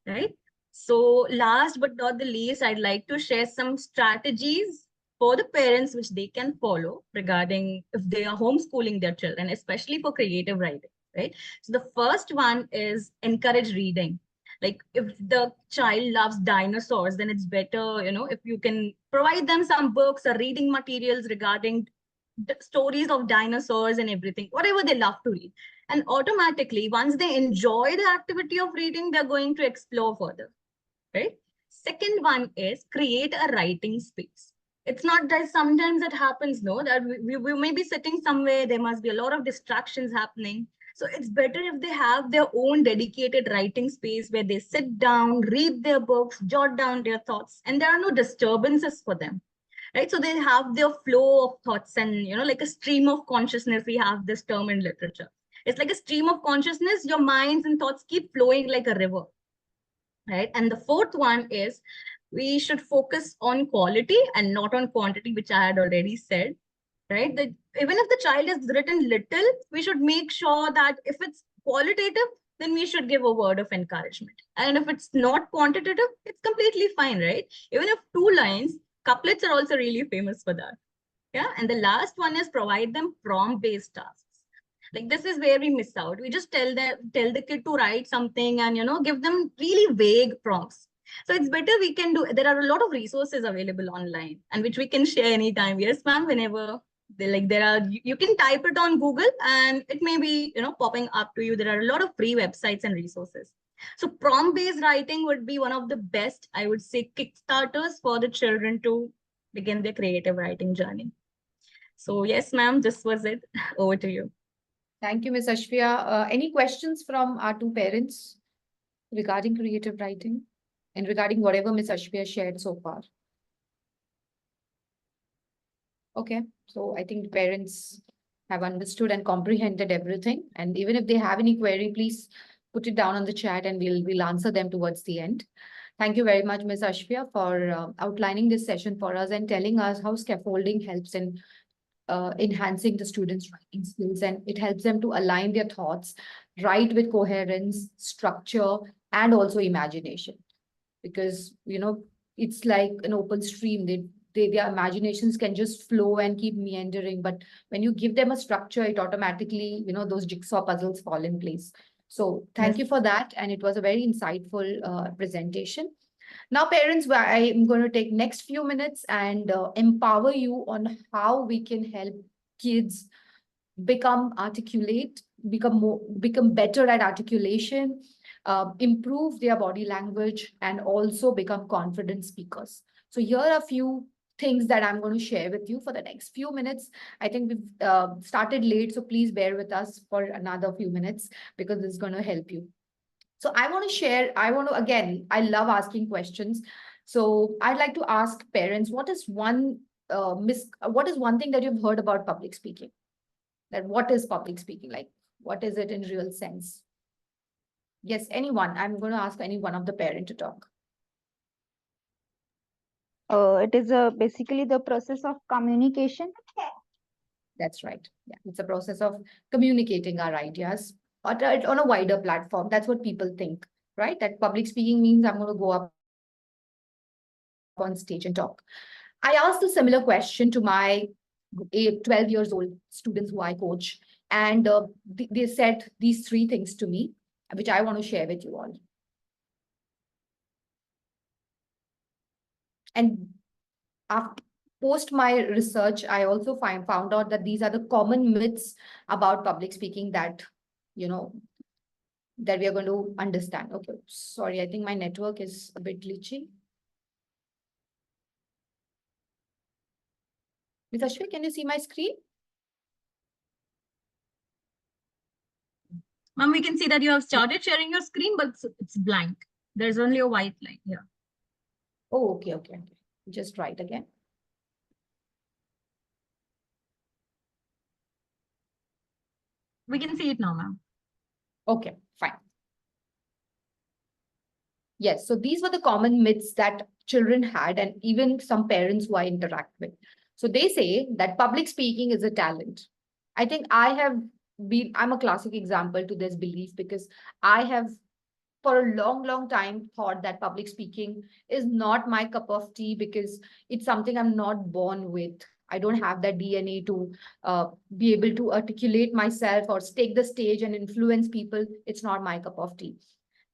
right? So last but not the least, I'd like to share some strategies for the parents which they can follow regarding if they are homeschooling their children, especially for creative writing, right? So the first one is encourage reading. Like if the child loves dinosaurs, then it's better, if you can provide them some books or reading materials regarding the stories of dinosaurs and everything, whatever they love to read. And automatically, once they enjoy the activity of reading, they're going to explore further, right? Second one is create a writing space. It's not that sometimes it happens, no, that we may be sitting somewhere, there must be a lot of distractions happening. So it's better if they have their own dedicated writing space where they sit down, read their books, jot down their thoughts, and there are no disturbances for them, right? So they have their flow of thoughts and, like a stream of consciousness. We have this term in literature. It's like a stream of consciousness. Your minds and thoughts keep flowing like a river, right? And the fourth one is we should focus on quality and not on quantity, which I had already said, right? That even if the child has written little, we should make sure that if it's qualitative, then we should give a word of encouragement. And if it's not quantitative, it's completely fine, right? Even if 2 lines, couplets are also really famous for that. Yeah. And the last one is provide them prompt-based tasks. Like this is where we miss out. We just tell the kid to write something and give them really vague prompts. So it's better we can do. There are a lot of resources available online and which we can share anytime. Yes, ma'am. Whenever you can type it on Google and it may be popping up to you. There are a lot of free websites and resources. So prompt-based writing would be one of the best, I would say, kickstarters for the children to begin their creative writing journey. So yes, ma'am, this was it. Over to you. Thank you, Ms. Ashfia. Any questions from our two parents regarding creative writing and regarding whatever Ms. Ashfia shared so far? Okay, so I think the parents have understood and comprehended everything. And even if they have any query, please put it down on the chat and we'll answer them towards the end. Thank you very much, Ms. Ashfia, for outlining this session for us and telling us how scaffolding helps in enhancing the students' writing skills, and it helps them to align their thoughts, write with coherence, structure, and also imagination. Because it's like an open stream. Their imaginations can just flow and keep meandering. But when you give them a structure, it automatically, those jigsaw puzzles fall in place. So thank you for that. And it was a very insightful presentation. Now, parents, I am going to take next few minutes and empower you on how we can help kids become articulate, become better at articulation, improve their body language, and also become confident speakers. So here are a few things that I'm going to share with you for the next few minutes. I think we've started late, so please bear with us for another few minutes because this is going to help you. So I want to share, again, I love asking questions. So I'd like to ask parents, what is one thing that you've heard about public speaking? That what is public speaking like? What is it in real sense? Yes, anyone. I'm going to ask any one of the parent to talk. It is basically the process of communication. That's right. Yeah, it's a process of communicating our ideas on a wider platform. That's what people think, right? That public speaking means I'm going to go up on stage and talk. I asked a similar question to my 12 years old students who I coach, and they said these 3 things to me, which I want to share with you all. And after post my research, I also found out that these are the common myths about public speaking that that we are going to understand. Okay, sorry, I think my network is a bit glitchy. Ms. Ashwin, can you see my screen? Ma'am, we can see that you have started sharing your screen, but it's blank. There's only a white line here. Oh, okay, okay, okay. Just try it again. We can see it now, ma'am. Okay, fine. Yes, so these were the common myths that children had, and even some parents who I interact with. So they say that public speaking is a talent. I think I'm a classic example to this belief, because I have for a long, long time thought that public speaking is not my cup of tea, because it's something I'm not born with. I don't have that DNA to be able to articulate myself or take the stage and influence people. It's not my cup of tea.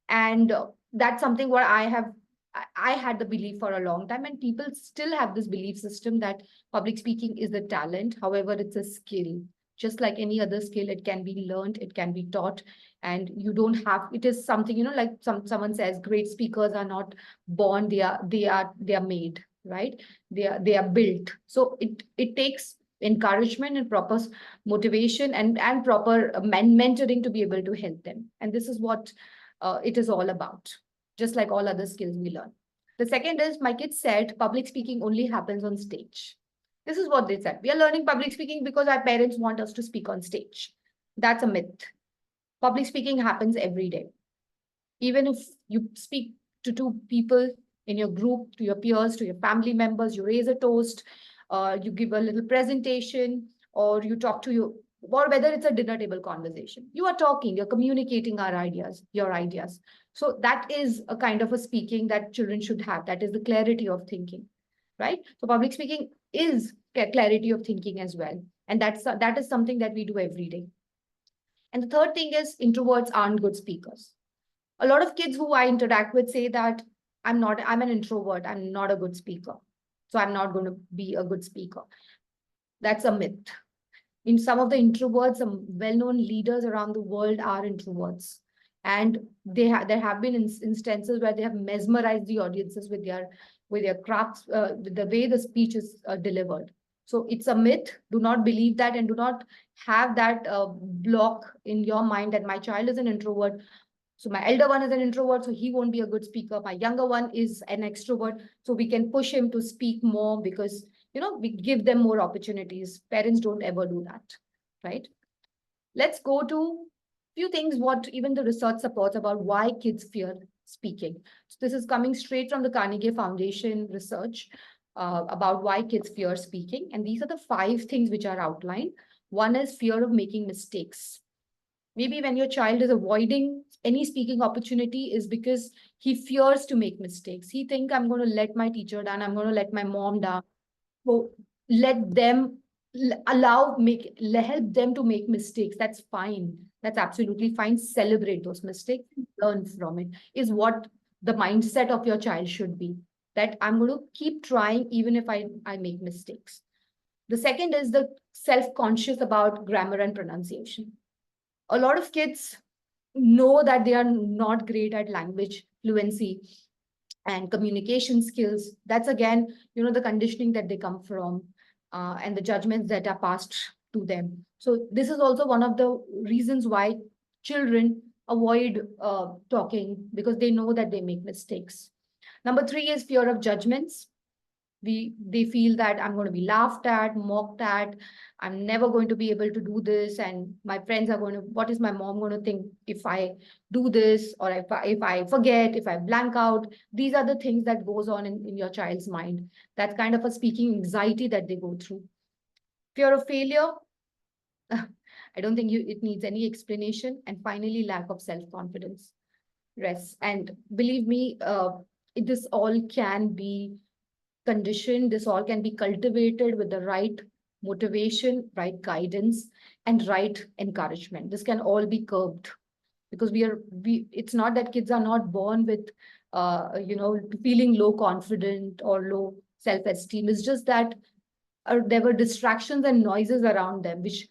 And that's something where I had the belief for a long time, and people still have this belief system that public speaking is a talent. However, it's a skill. Just like any other skill, it can be learned, it can be taught, and you don't have, it is something, like someone says, great speakers are not born, they are made, right? They are built. So it takes encouragement and proper motivation and proper mentoring to be able to help them. And this is what it is all about, just like all other skills we learn. The second is, my kids said public speaking only happens on stage. This is what they said. We are learning public speaking because our parents want us to speak on stage. That's a myth. Public speaking happens every day. Even if you speak to two people in your group, to your peers, to your family members, you raise a toast, you give a little presentation, or you talk to you, or whether it's a dinner table conversation, you are talking, you're communicating your ideas. So that is a kind of a speaking that children should have. That is the clarity of thinking, right? So public speaking is clarity of thinking as well. And that is something that we do every day. And the third thing is, introverts aren't good speakers. A lot of kids who I interact with say that I'm an introvert, I'm not a good speaker, so I'm not going to be a good speaker. That's a myth. In some of the introverts, some well-known leaders around the world are introverts, and there have been instances where they have mesmerized the audiences with their crafts, with the way the speech is delivered. So it's a myth. Do not believe that, and do not have that block in your mind that my child is an introvert, so my elder one is an introvert, so he won't be a good speaker. My younger one is an extrovert, so we can push him to speak more, because we give them more opportunities. Parents don't ever do that, right? Let's go to few things what even the research supports about why kids fear speaking. So this is coming straight from the Carnegie Foundation research about why kids fear speaking, and these are the 5 things which are outlined. One is fear of making mistakes. Maybe when your child is avoiding any speaking opportunity is because he fears to make mistakes. He thinks, I'm going to let my teacher down, I'm going to let my mom down. So let them help them to make mistakes. That's fine. That's absolutely fine. Celebrate those mistakes, learn from it, is what the mindset of your child should be. That I'm going to keep trying even if I make mistakes. The second is the self-conscious about grammar and pronunciation. A lot of kids know that they are not great at language fluency and communication skills. That's again, the conditioning that they come from, and the judgments that are passed to them. So this is also one of the reasons why children avoid talking, because they know that they make mistakes. Number 3 is fear of judgments. They feel that I'm going to be laughed at, mocked at, I'm never going to be able to do this, and my friends are going to, what is my mom going to think if I do this, or if I forget, if I blank out. These are the things that goes on in your child's mind. That's kind of a speaking anxiety that they go through. Fear of failure, I don't think it needs any explanation. And finally, lack of self-confidence. Rest. And believe me, this all can be conditioned, this all can be cultivated with the right motivation, right guidance, and right encouragement. This can all be curbed, because it's not that kids are not born with feeling low confident or low self-esteem. It's just that there were distractions and noises around them which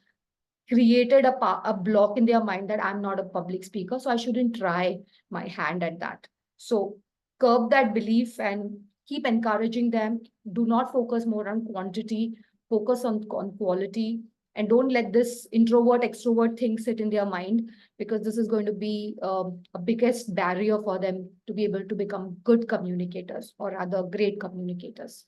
created a block in their mind that I'm not a public speaker, so I shouldn't try my hand at that. So curb that belief and keep encouraging them. Do not focus more on quantity, focus on quality, and don't let this introvert extrovert thing sit in their mind, because this is going to be a biggest barrier for them to be able to become good communicators, or rather great communicators.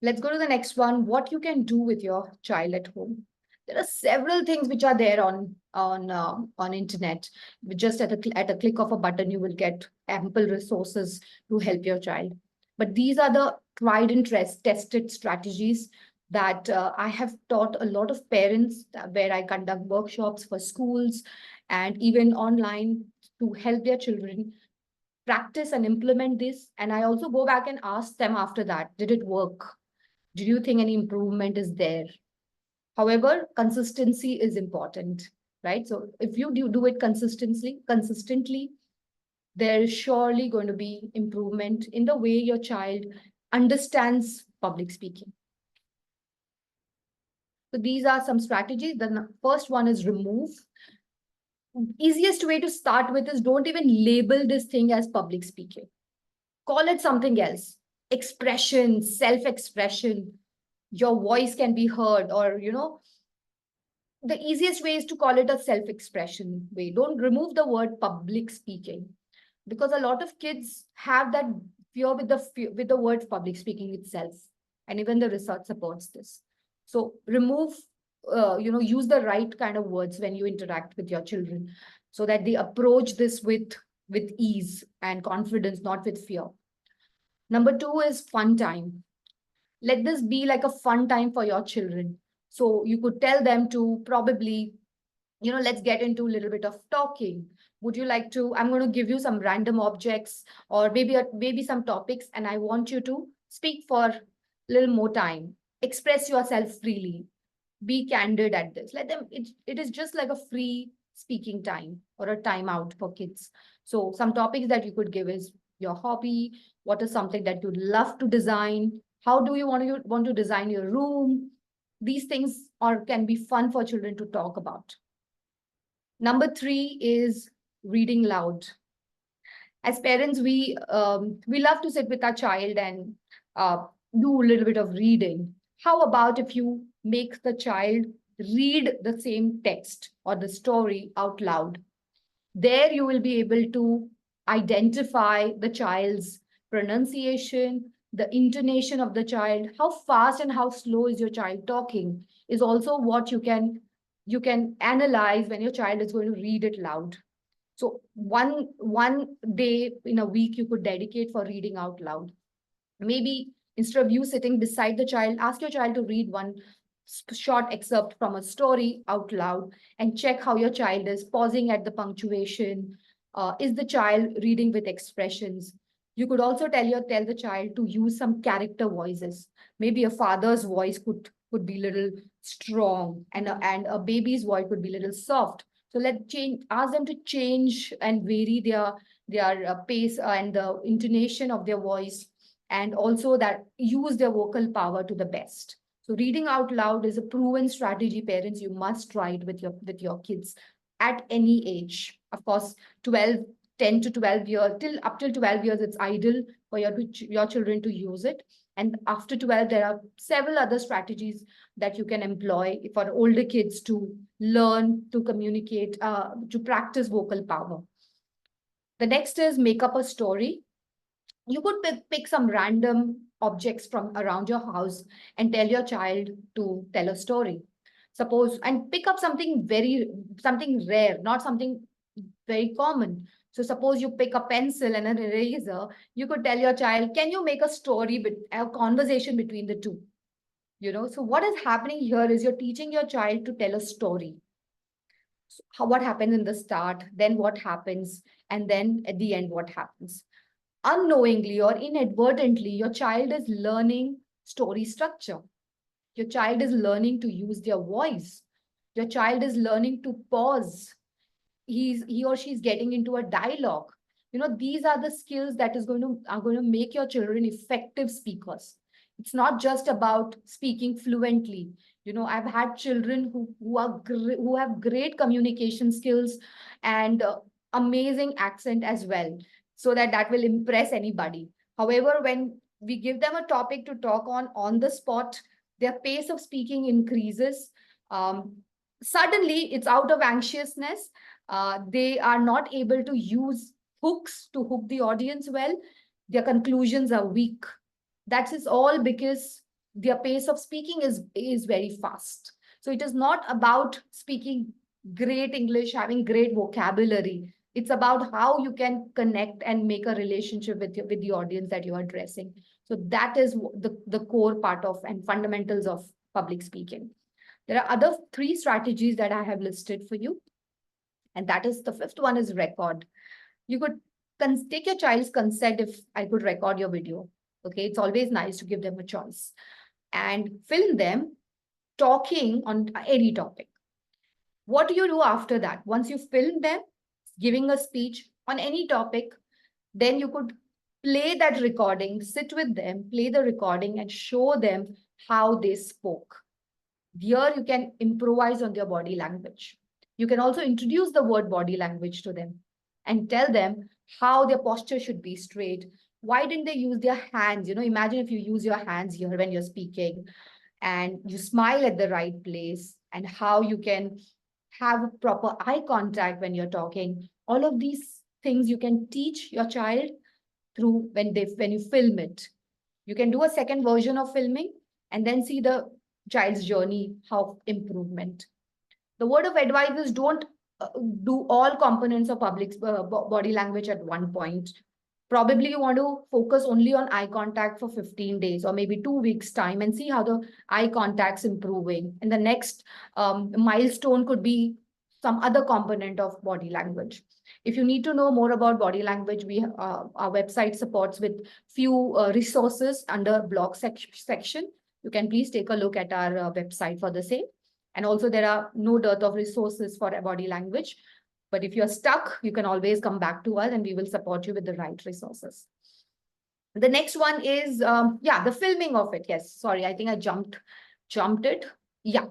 Let's go to the next one. What you can do with your child at home. There are several things which are there on internet. Just at a click of a button, you will get ample resources to help your child. But these are the tried and tested strategies that I have taught a lot of parents, where I conduct workshops for schools and even online, to help their children practice and implement this. And I also go back and ask them after that, did it work? Do you think any improvement is there? However, consistency is important, right? So if you do it consistently, there is surely going to be improvement in the way your child understands public speaking. So these are some strategies. The first one is remove. Easiest way to start with is, don't even label this thing as public speaking. Call it something else. Expression, self-expression. Your voice can be heard, or, the easiest way is to call it a self-expression way. Don't remove the word public speaking, because a lot of kids have that fear with the word public speaking itself, and even the research supports this. So remove, use the right kind of words when you interact with your children, so that they approach this with ease and confidence, not with fear. Number two is fun time. Let this be like a fun time for your children. So you could tell them to probably, let's get into a little bit of talking. Would you like to, I'm going to give you some random objects, or maybe some topics, and I want you to speak for a little more time. Express yourself freely. Be candid at this. Let them, it is just like a free speaking time, or a timeout for kids. So some topics that you could give is your hobby. What is something that you'd love to design? How do you want to design your room? These things can be fun for children to talk about. Number three is reading loud. As parents, we love to sit with our child and do a little bit of reading. How about if you make the child read the same text or the story out loud? There you will be able to identify the child's pronunciation, the intonation of the child, how fast and how slow is your child talking, is also what you can analyze when your child is going to read it loud. So one day in a week you could dedicate for reading out loud. Maybe instead of you sitting beside the child, ask your child to read one short excerpt from a story out loud, and check how your child is pausing at the punctuation. Is the child reading with expressions? You could also tell the child to use some character voices. Maybe a father's voice could be little strong, and a baby's voice could be little soft. So ask them to change and vary their pace and the intonation of their voice, and also that use their vocal power to the best. So reading out loud is a proven strategy. Parents, you must try it with your kids at any age. Of course, 10 to 12 years, up till 12 years, it's ideal for your children to use it. And after 12, there are several other strategies that you can employ for older kids to learn to communicate, to practice vocal power. The next is make up a story. You could pick some random objects from around your house and tell your child to tell a story. Suppose, and pick up something rare, not something very common. So suppose you pick a pencil and an eraser, you could tell your child, can you make a story, a conversation between the two? So what is happening here is you're teaching your child to tell a story. So what happens in the start, then what happens, and then at the end, what happens. Unknowingly or inadvertently, your child is learning story structure. Your child is learning to use their voice. Your child is learning to pause. He or she is getting into a dialogue. These are the skills that are going to make your children effective speakers. It's not just about speaking fluently. I've had children who have great communication skills and amazing accent as well, so that will impress anybody. However, when we give them a topic to talk on the spot. Their pace of speaking increases. Um, Suddenly, it's out of anxiousness. They are not able to use hooks to hook the audience well. Their conclusions are weak. That is all because their pace of speaking is very fast. So it is not about speaking great English, having great vocabulary. It's about how you can connect and make a relationship with the audience that you are addressing. So that is the core part of and fundamentals of public speaking. There are other three strategies that I have listed for you. And that is the fifth one is record. You could take your child's consent if I could record your video. Okay, it's always nice to give them a choice and film them talking on any topic. What do you do after that? Once you film them giving a speech on any topic, then you could play that recording, sit with them, play the recording, and show them how they spoke. Here, you can improvise on their body language. You can also introduce the word body language to them and tell them how their posture should be straight. Why didn't they use their hands? Imagine if you use your hands here when you're speaking and you smile at the right place, and how you can have proper eye contact when you're talking. All of these things you can teach your child through when you film it. You can do a second version of filming and then see the child's journey, how improvement. The word of advice is don't do all components of public body language at one point. Probably you want to focus only on eye contact for 15 days or maybe 2 weeks time and see how the eye contact's improving. And the next milestone could be some other component of body language. If you need to know more about body language, our website supports with few resources under blog section. You can please take a look at our website for the same. And also there are no dearth of resources for body language. But if you're stuck, you can always come back to us and we will support you with the right resources. The next one is, the filming of it. Yes, sorry, I think I jumped it. Yeah.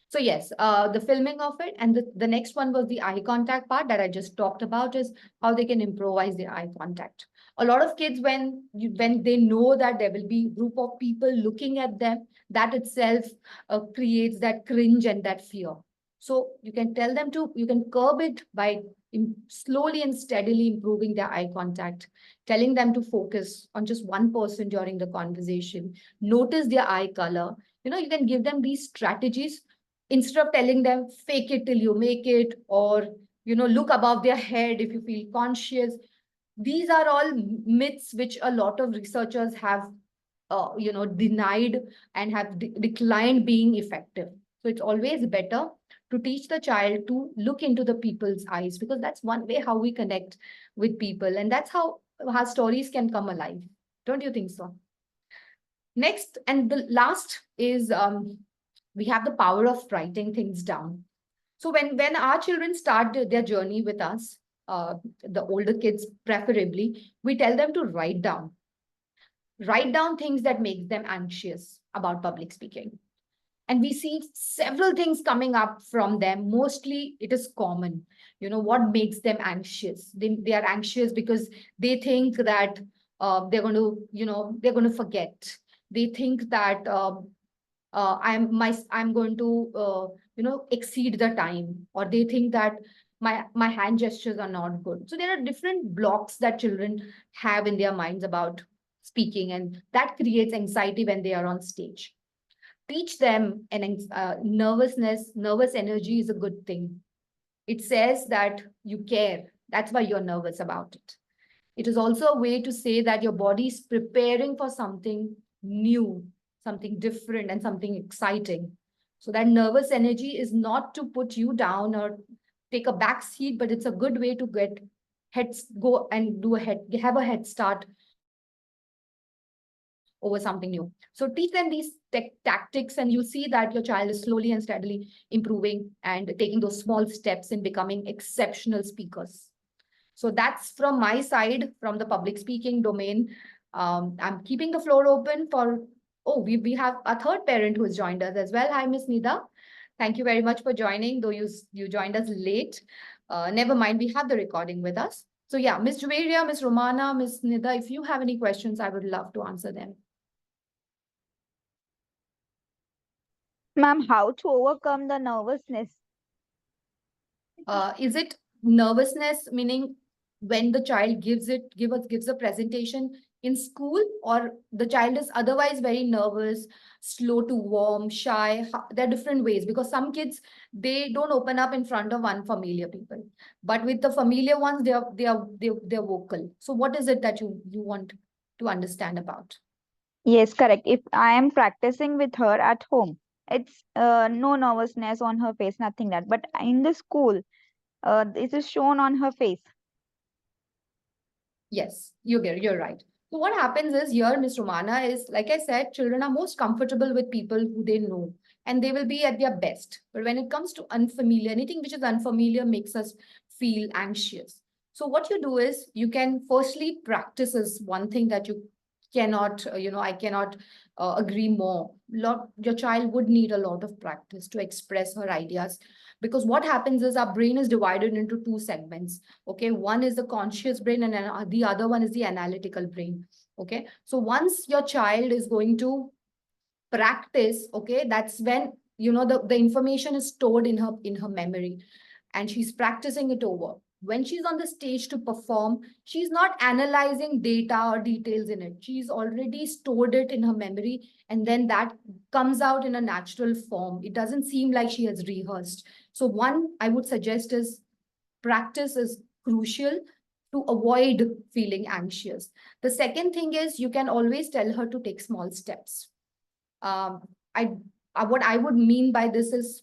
So yes, the filming of it. And the next one was the eye contact part that I just talked about, is how they can improvise their eye contact. A lot of kids, when they know that there will be a group of people looking at them, that itself creates that cringe and that fear. So you can tell them you can curb it by slowly and steadily improving their eye contact, telling them to focus on just one person during the conversation, notice their eye color. You can give them these strategies instead of telling them fake it till you make it, or, look above their head if you feel conscious. These are all myths which a lot of researchers have, denied and have declined being effective. So it's always better to teach the child to look into the people's eyes, because that's one way how we connect with people. And that's how stories can come alive. Don't you think so? Next, and the last is, we have the power of writing things down. So when our children start their journey with us, the older kids preferably, we tell them to write down things that make them anxious about public speaking. And we see several things coming up from them. Mostly it is common. What makes them anxious? They are anxious because they think that they're going to forget. They think that I'm going to exceed the time, or they think that my hand gestures are not good. So there are different blocks that children have in their minds about speaking, and that creates anxiety when they are on stage. Teach them nervous energy is a good thing. It says that you care. That's why you're nervous about it. It is also a way to say that your body is preparing for something new, something different, and something exciting. So that nervous energy is not to put you down or take a back seat, but it's a good way to have a head start over something new. So teach them these tactics, and you'll see that your child is slowly and steadily improving and taking those small steps in becoming exceptional speakers. So that's from my side, from the public speaking domain. I'm keeping the floor open for, we have a third parent who has joined us as well. Hi, Miss Nida. Thank you very much for joining, though you joined us late. Never mind, we have the recording with us. So yeah, Miss Juveria, Miss Romana, Miss Nida, if you have any questions, I would love to answer them. Ma'am, how to overcome the nervousness? Is it nervousness, meaning when the child gives a presentation in school, or the child is otherwise very nervous, slow to warm, shy? There are different ways, because some kids, they don't open up in front of unfamiliar people, but with the familiar ones, they're vocal. So what is it that you want to understand about? Yes, correct. If I am practicing with her at home, it's no nervousness on her face, nothing that. But in the school, it is shown on her face. Yes, you're right. So what happens is here, Miss Romana, is like I said, children are most comfortable with people who they know, and they will be at their best. But when it comes to unfamiliar, anything which is unfamiliar makes us feel anxious. So what you do is you can firstly practice is one thing that you cannot, I cannot agree more. Your child would need a lot of practice to express her ideas, because what happens is our brain is divided into two segments. Okay, one is the conscious brain, and the other one is the analytical brain. Okay, so once your child is going to practice, okay, that's when the information is stored in her memory, and she's practicing it over. When she's on the stage to perform, she's not analyzing data or details in it. She's already stored it in her memory, and then that comes out in a natural form. It doesn't seem like she has rehearsed. So one I would suggest is practice is crucial to avoid feeling anxious. The second thing is you can always tell her to take small steps. um, I what I would mean by this is,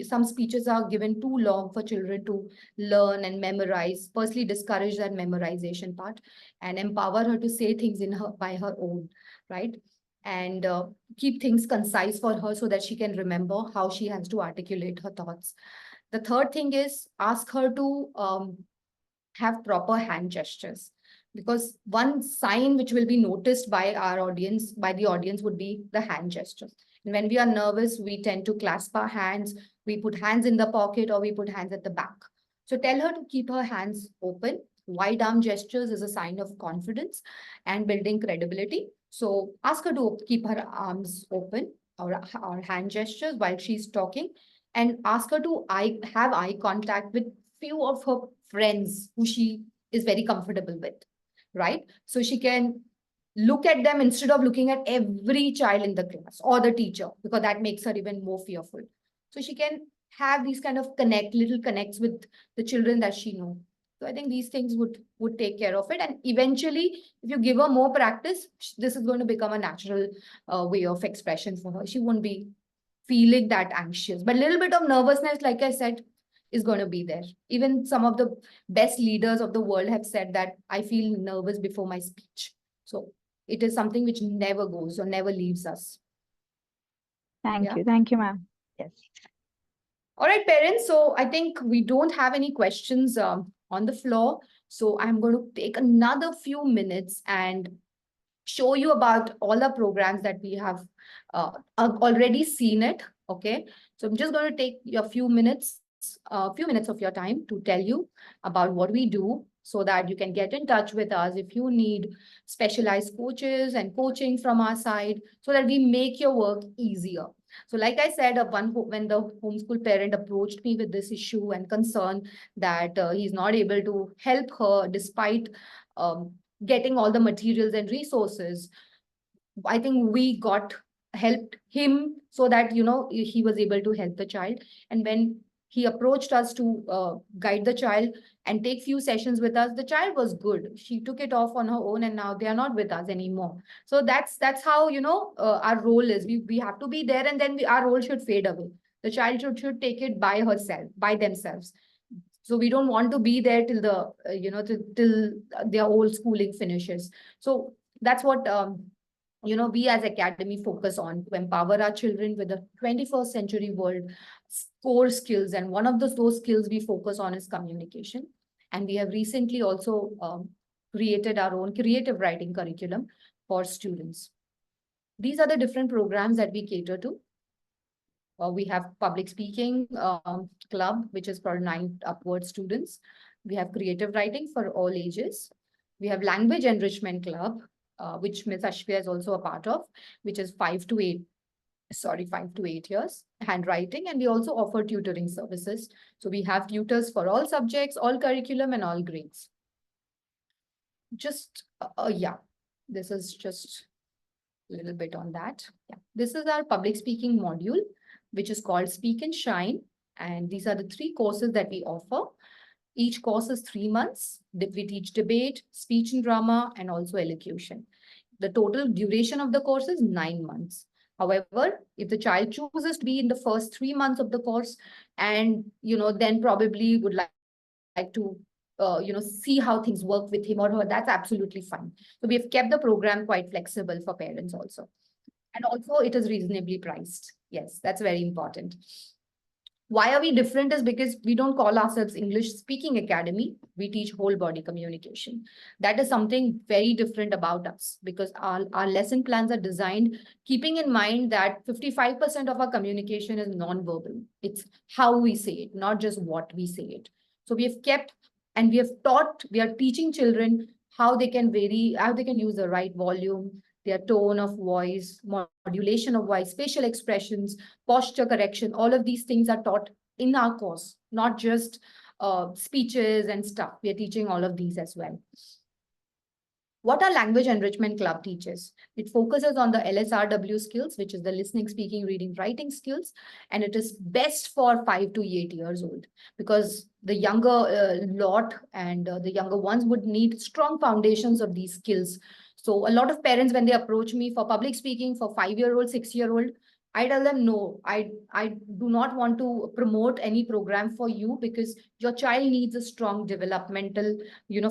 some speeches are given too long for children to learn and memorize. Firstly, discourage that memorization part and empower her to say things in her by her own, right? And keep things concise for her so that she can remember how she has to articulate her thoughts. The third thing is ask her to have proper hand gestures, because one sign which will be noticed by the audience would be the hand gestures. And when we are nervous, we tend to clasp our hands, we put hands in the pocket, or we put hands at the back. So tell her to keep her hands open. Wide arm gestures is a sign of confidence and building credibility. So ask her to keep her arms open, or hand gestures while she's talking, and ask her to have eye contact with few of her friends who she is very comfortable with, right? So she can look at them instead of looking at every child in the class or the teacher, because that makes her even more fearful. So she can have these kind of little connects with the children that she knows. So I think these things would take care of it. And eventually, if you give her more practice, this is going to become a natural way of expression for her. She won't be feeling that anxious. But a little bit of nervousness, like I said, is going to be there. Even some of the best leaders of the world have said that I feel nervous before my speech. So it is something which never goes or never leaves us. Thank Yeah. you. Thank you, ma'am. Yes. All right, parents. So I think we don't have any questions on the floor. So I'm going to take another few minutes and show you about all the programs that we have already seen it. Okay. So I'm just going to take a few minutes of your time to tell you about what we do, so that you can get in touch with us if you need specialized coaches and coaching from our side, so that we make your work easier. So like I said, when the homeschool parent approached me with this issue and concern that he's not able to help her despite um, getting all the materials and resources, I think we helped him so that, he was able to help the child. And when he approached us to guide the child and take few sessions with us, the child was good. She took it off on her own, and now they are not with us anymore. So that's how, our role is. We have to be there, and then our role should fade away. The child should take it by themselves. So we don't want to be there till till their whole schooling finishes. So that's what we as academy focus on, to empower our children with the 21st century world core skills. And one of those skills we focus on is communication. And we have recently also created our own creative writing curriculum for students. These are the different programs that we cater to. We have public speaking club, which is for 9 upward students. We have creative writing for all ages. We have language enrichment club, which Ms. Ashwia is also a part of, which is 5 to 8 years, handwriting, and we also offer tutoring services. So we have tutors for all subjects, all curriculum, and all grades. Yeah, this is just a little bit on that. Yeah, this is our public speaking module, which is called Speak and Shine. And these are the 3 courses that we offer. Each course is 3 months. We teach debate, speech and drama, and also elocution. The total duration of the course is 9 months. However, if the child chooses to be in the first 3 months of the course, and then probably would like to see how things work with him or her, that's absolutely fine. So we have kept the program quite flexible for parents also. And also it is reasonably priced. Yes, that's very important. Why are we different is because we don't call ourselves English Speaking Academy. We teach whole body communication. That is something very different about us, because our lesson plans are designed keeping in mind that 55% of our communication is non-verbal. It's how we say it, not just what we say it. So we have kept and we are teaching children how they can use the right volume, their tone of voice, modulation of voice, facial expressions, posture correction. All of these things are taught in our course, not just speeches and stuff. We are teaching all of these as well. What our language enrichment club teaches? It focuses on the LSRW skills, which is the listening, speaking, reading, writing skills. And it is best for 5 to 8 years old, because the younger lot and the younger ones would need strong foundations of these skills. So a lot of parents, when they approach me for public speaking for 5-year-old, 6-year-old, I tell them, no, I do not want to promote any program for you, because your child needs a strong developmental,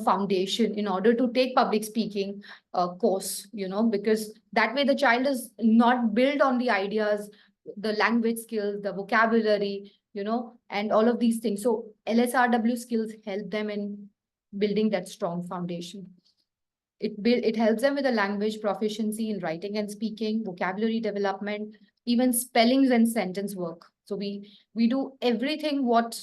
foundation in order to take public speaking course, because that way the child is not built on the ideas, the language skills, the vocabulary, and all of these things. So LSRW skills help them in building that strong foundation. It helps them with the language proficiency in writing and speaking, vocabulary development, even spellings and sentence work. So we do everything what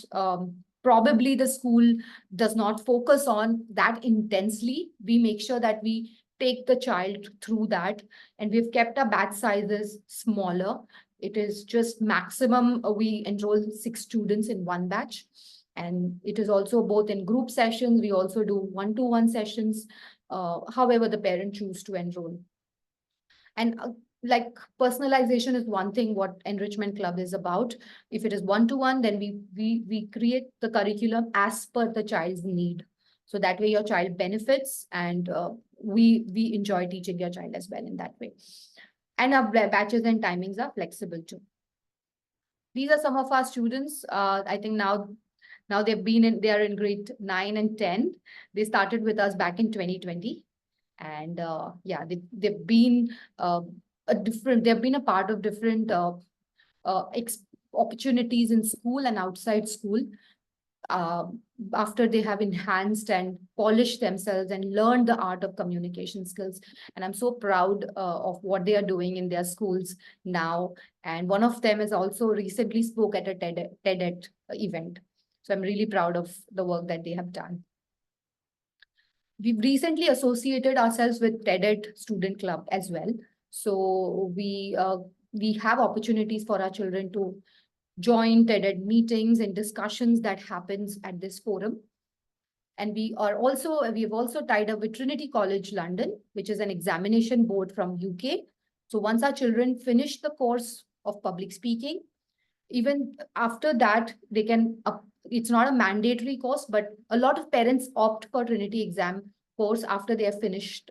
probably the school does not focus on that intensely. We make sure that we take the child through that, and we've kept our batch sizes smaller. It is just maximum, we enroll 6 students in one batch. And it is also both in group sessions. We also do one-to-one sessions, however the parent choose to enroll. And like personalization is one thing what enrichment club is about. If it is one-to-one, then we create the curriculum as per the child's need. So that way your child benefits, and we enjoy teaching your child as well in that way. And our batches and timings are flexible too. These are some of our students. I think now they are in grade 9 and 10. They started with us back in 2020. And yeah, they've been they've been a part of different opportunities in school and outside school. After they have enhanced and polished themselves and learned the art of communication skills. And I'm so proud of what they are doing in their schools now. And one of them has also recently spoke at a TED event. So I'm really proud of the work that they have done. We've recently associated ourselves with TED Student Club as well. So we have opportunities for our children to join TED meetings and discussions that happens at this forum. And we've also tied up with Trinity College London, which is an examination board from UK. So once our children finish the course of public speaking, even after that, they can, it's not a mandatory course, but a lot of parents opt for Trinity exam course after they have finished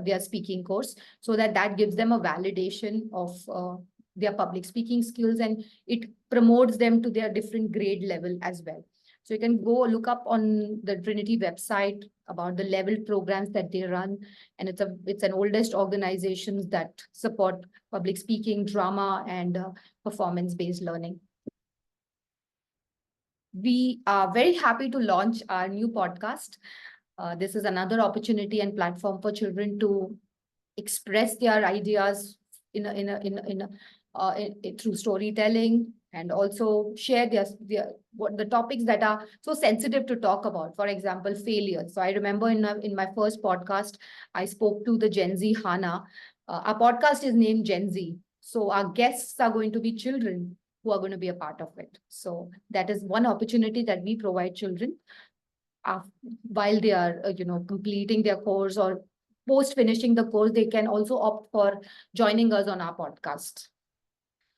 their speaking course, so that gives them a validation of their public speaking skills, and it promotes them to their different grade level as well. So you can go look up on the Trinity website about the level programs that they run. And it's an oldest organizations that support public speaking, drama, and performance-based learning. We are very happy to launch our new podcast. This is another opportunity and platform for children to express their ideas through storytelling, and also share what the topics that are so sensitive to talk about. For example, failure. So I remember in my first podcast, I spoke to the Gen Z Hana. Our podcast is named Gen Z. So our guests are going to be children who are going to be a part of it. So that is one opportunity that we provide children while they are, completing their course or post finishing the course, they can also opt for joining us on our podcast.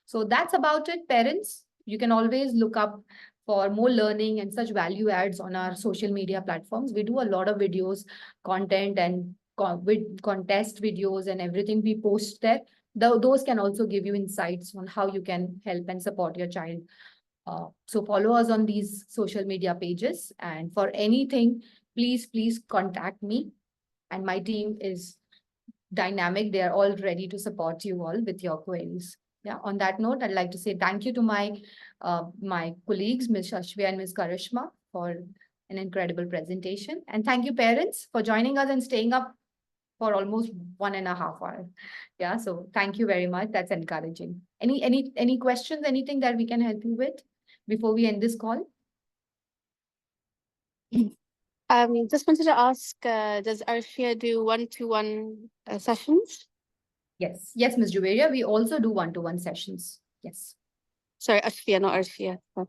So that's about it, parents. You can always look up for more learning and such value adds on our social media platforms. We do a lot of videos, content, and with contest videos and everything we post there. Those can also give you insights on how you can help and support your child. So follow us on these social media pages. And for anything, please contact me. And my team is dynamic. They are all ready to support you all with your queries. Yeah. On that note, I'd like to say thank you to my colleagues, Ms. Ashvia and Ms. Karishma, for an incredible presentation. And thank you, parents, for joining us and staying up for almost 1.5 hours. Yeah. So thank you very much. That's encouraging. Any questions? Anything that we can help you with before we end this call? Just wanted to ask, does Arshia do one-to-one sessions? Yes, Ms. Juveria, we also do one-to-one sessions. Yes. Sorry, Ashfia, not Arshia. Oh,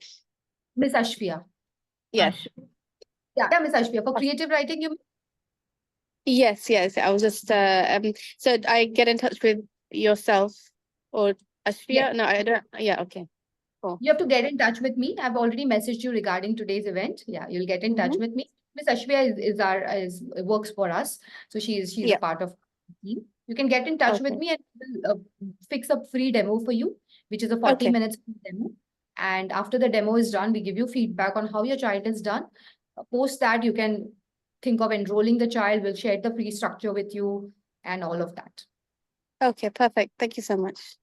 Ms. Ashvia. yes. Yeah, Ms. Ashvia. For creative writing, you Yes. I was just so I get in touch with yourself or Ashfia? Yes. No, I don't. Yeah, okay. Cool. have to get in touch with me. I've already messaged you regarding today's event. Yeah, you'll get in touch with me. Ms. Ashvia is works for us. So she's Yeah. a part of the team. You can get in touch with Okay. me and we'll fix a free demo for you, which is a 40 Okay. minutes demo. And after the demo is done, we give you feedback on how your child is done. Post that, you can think of enrolling the child. We'll share the free structure with you and all of that. Okay, perfect. Thank you so much.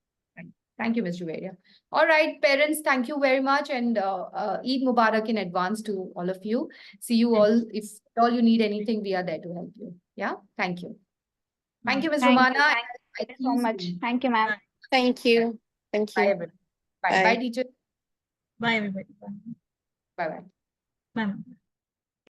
Thank you, Ms. Juveria. All right, parents, thank you very much. And Eid Mubarak in advance to all of you. See you all. If at all you need anything, we are there to help you. Yeah, thank you. Thank you, Ms. Thank you. Romana. Thank you so much. Thank you, ma'am. Thank you. Thank Bye, you. everyone. Bye, Bye. teacher. Bye, everybody. Bye-bye. Bye.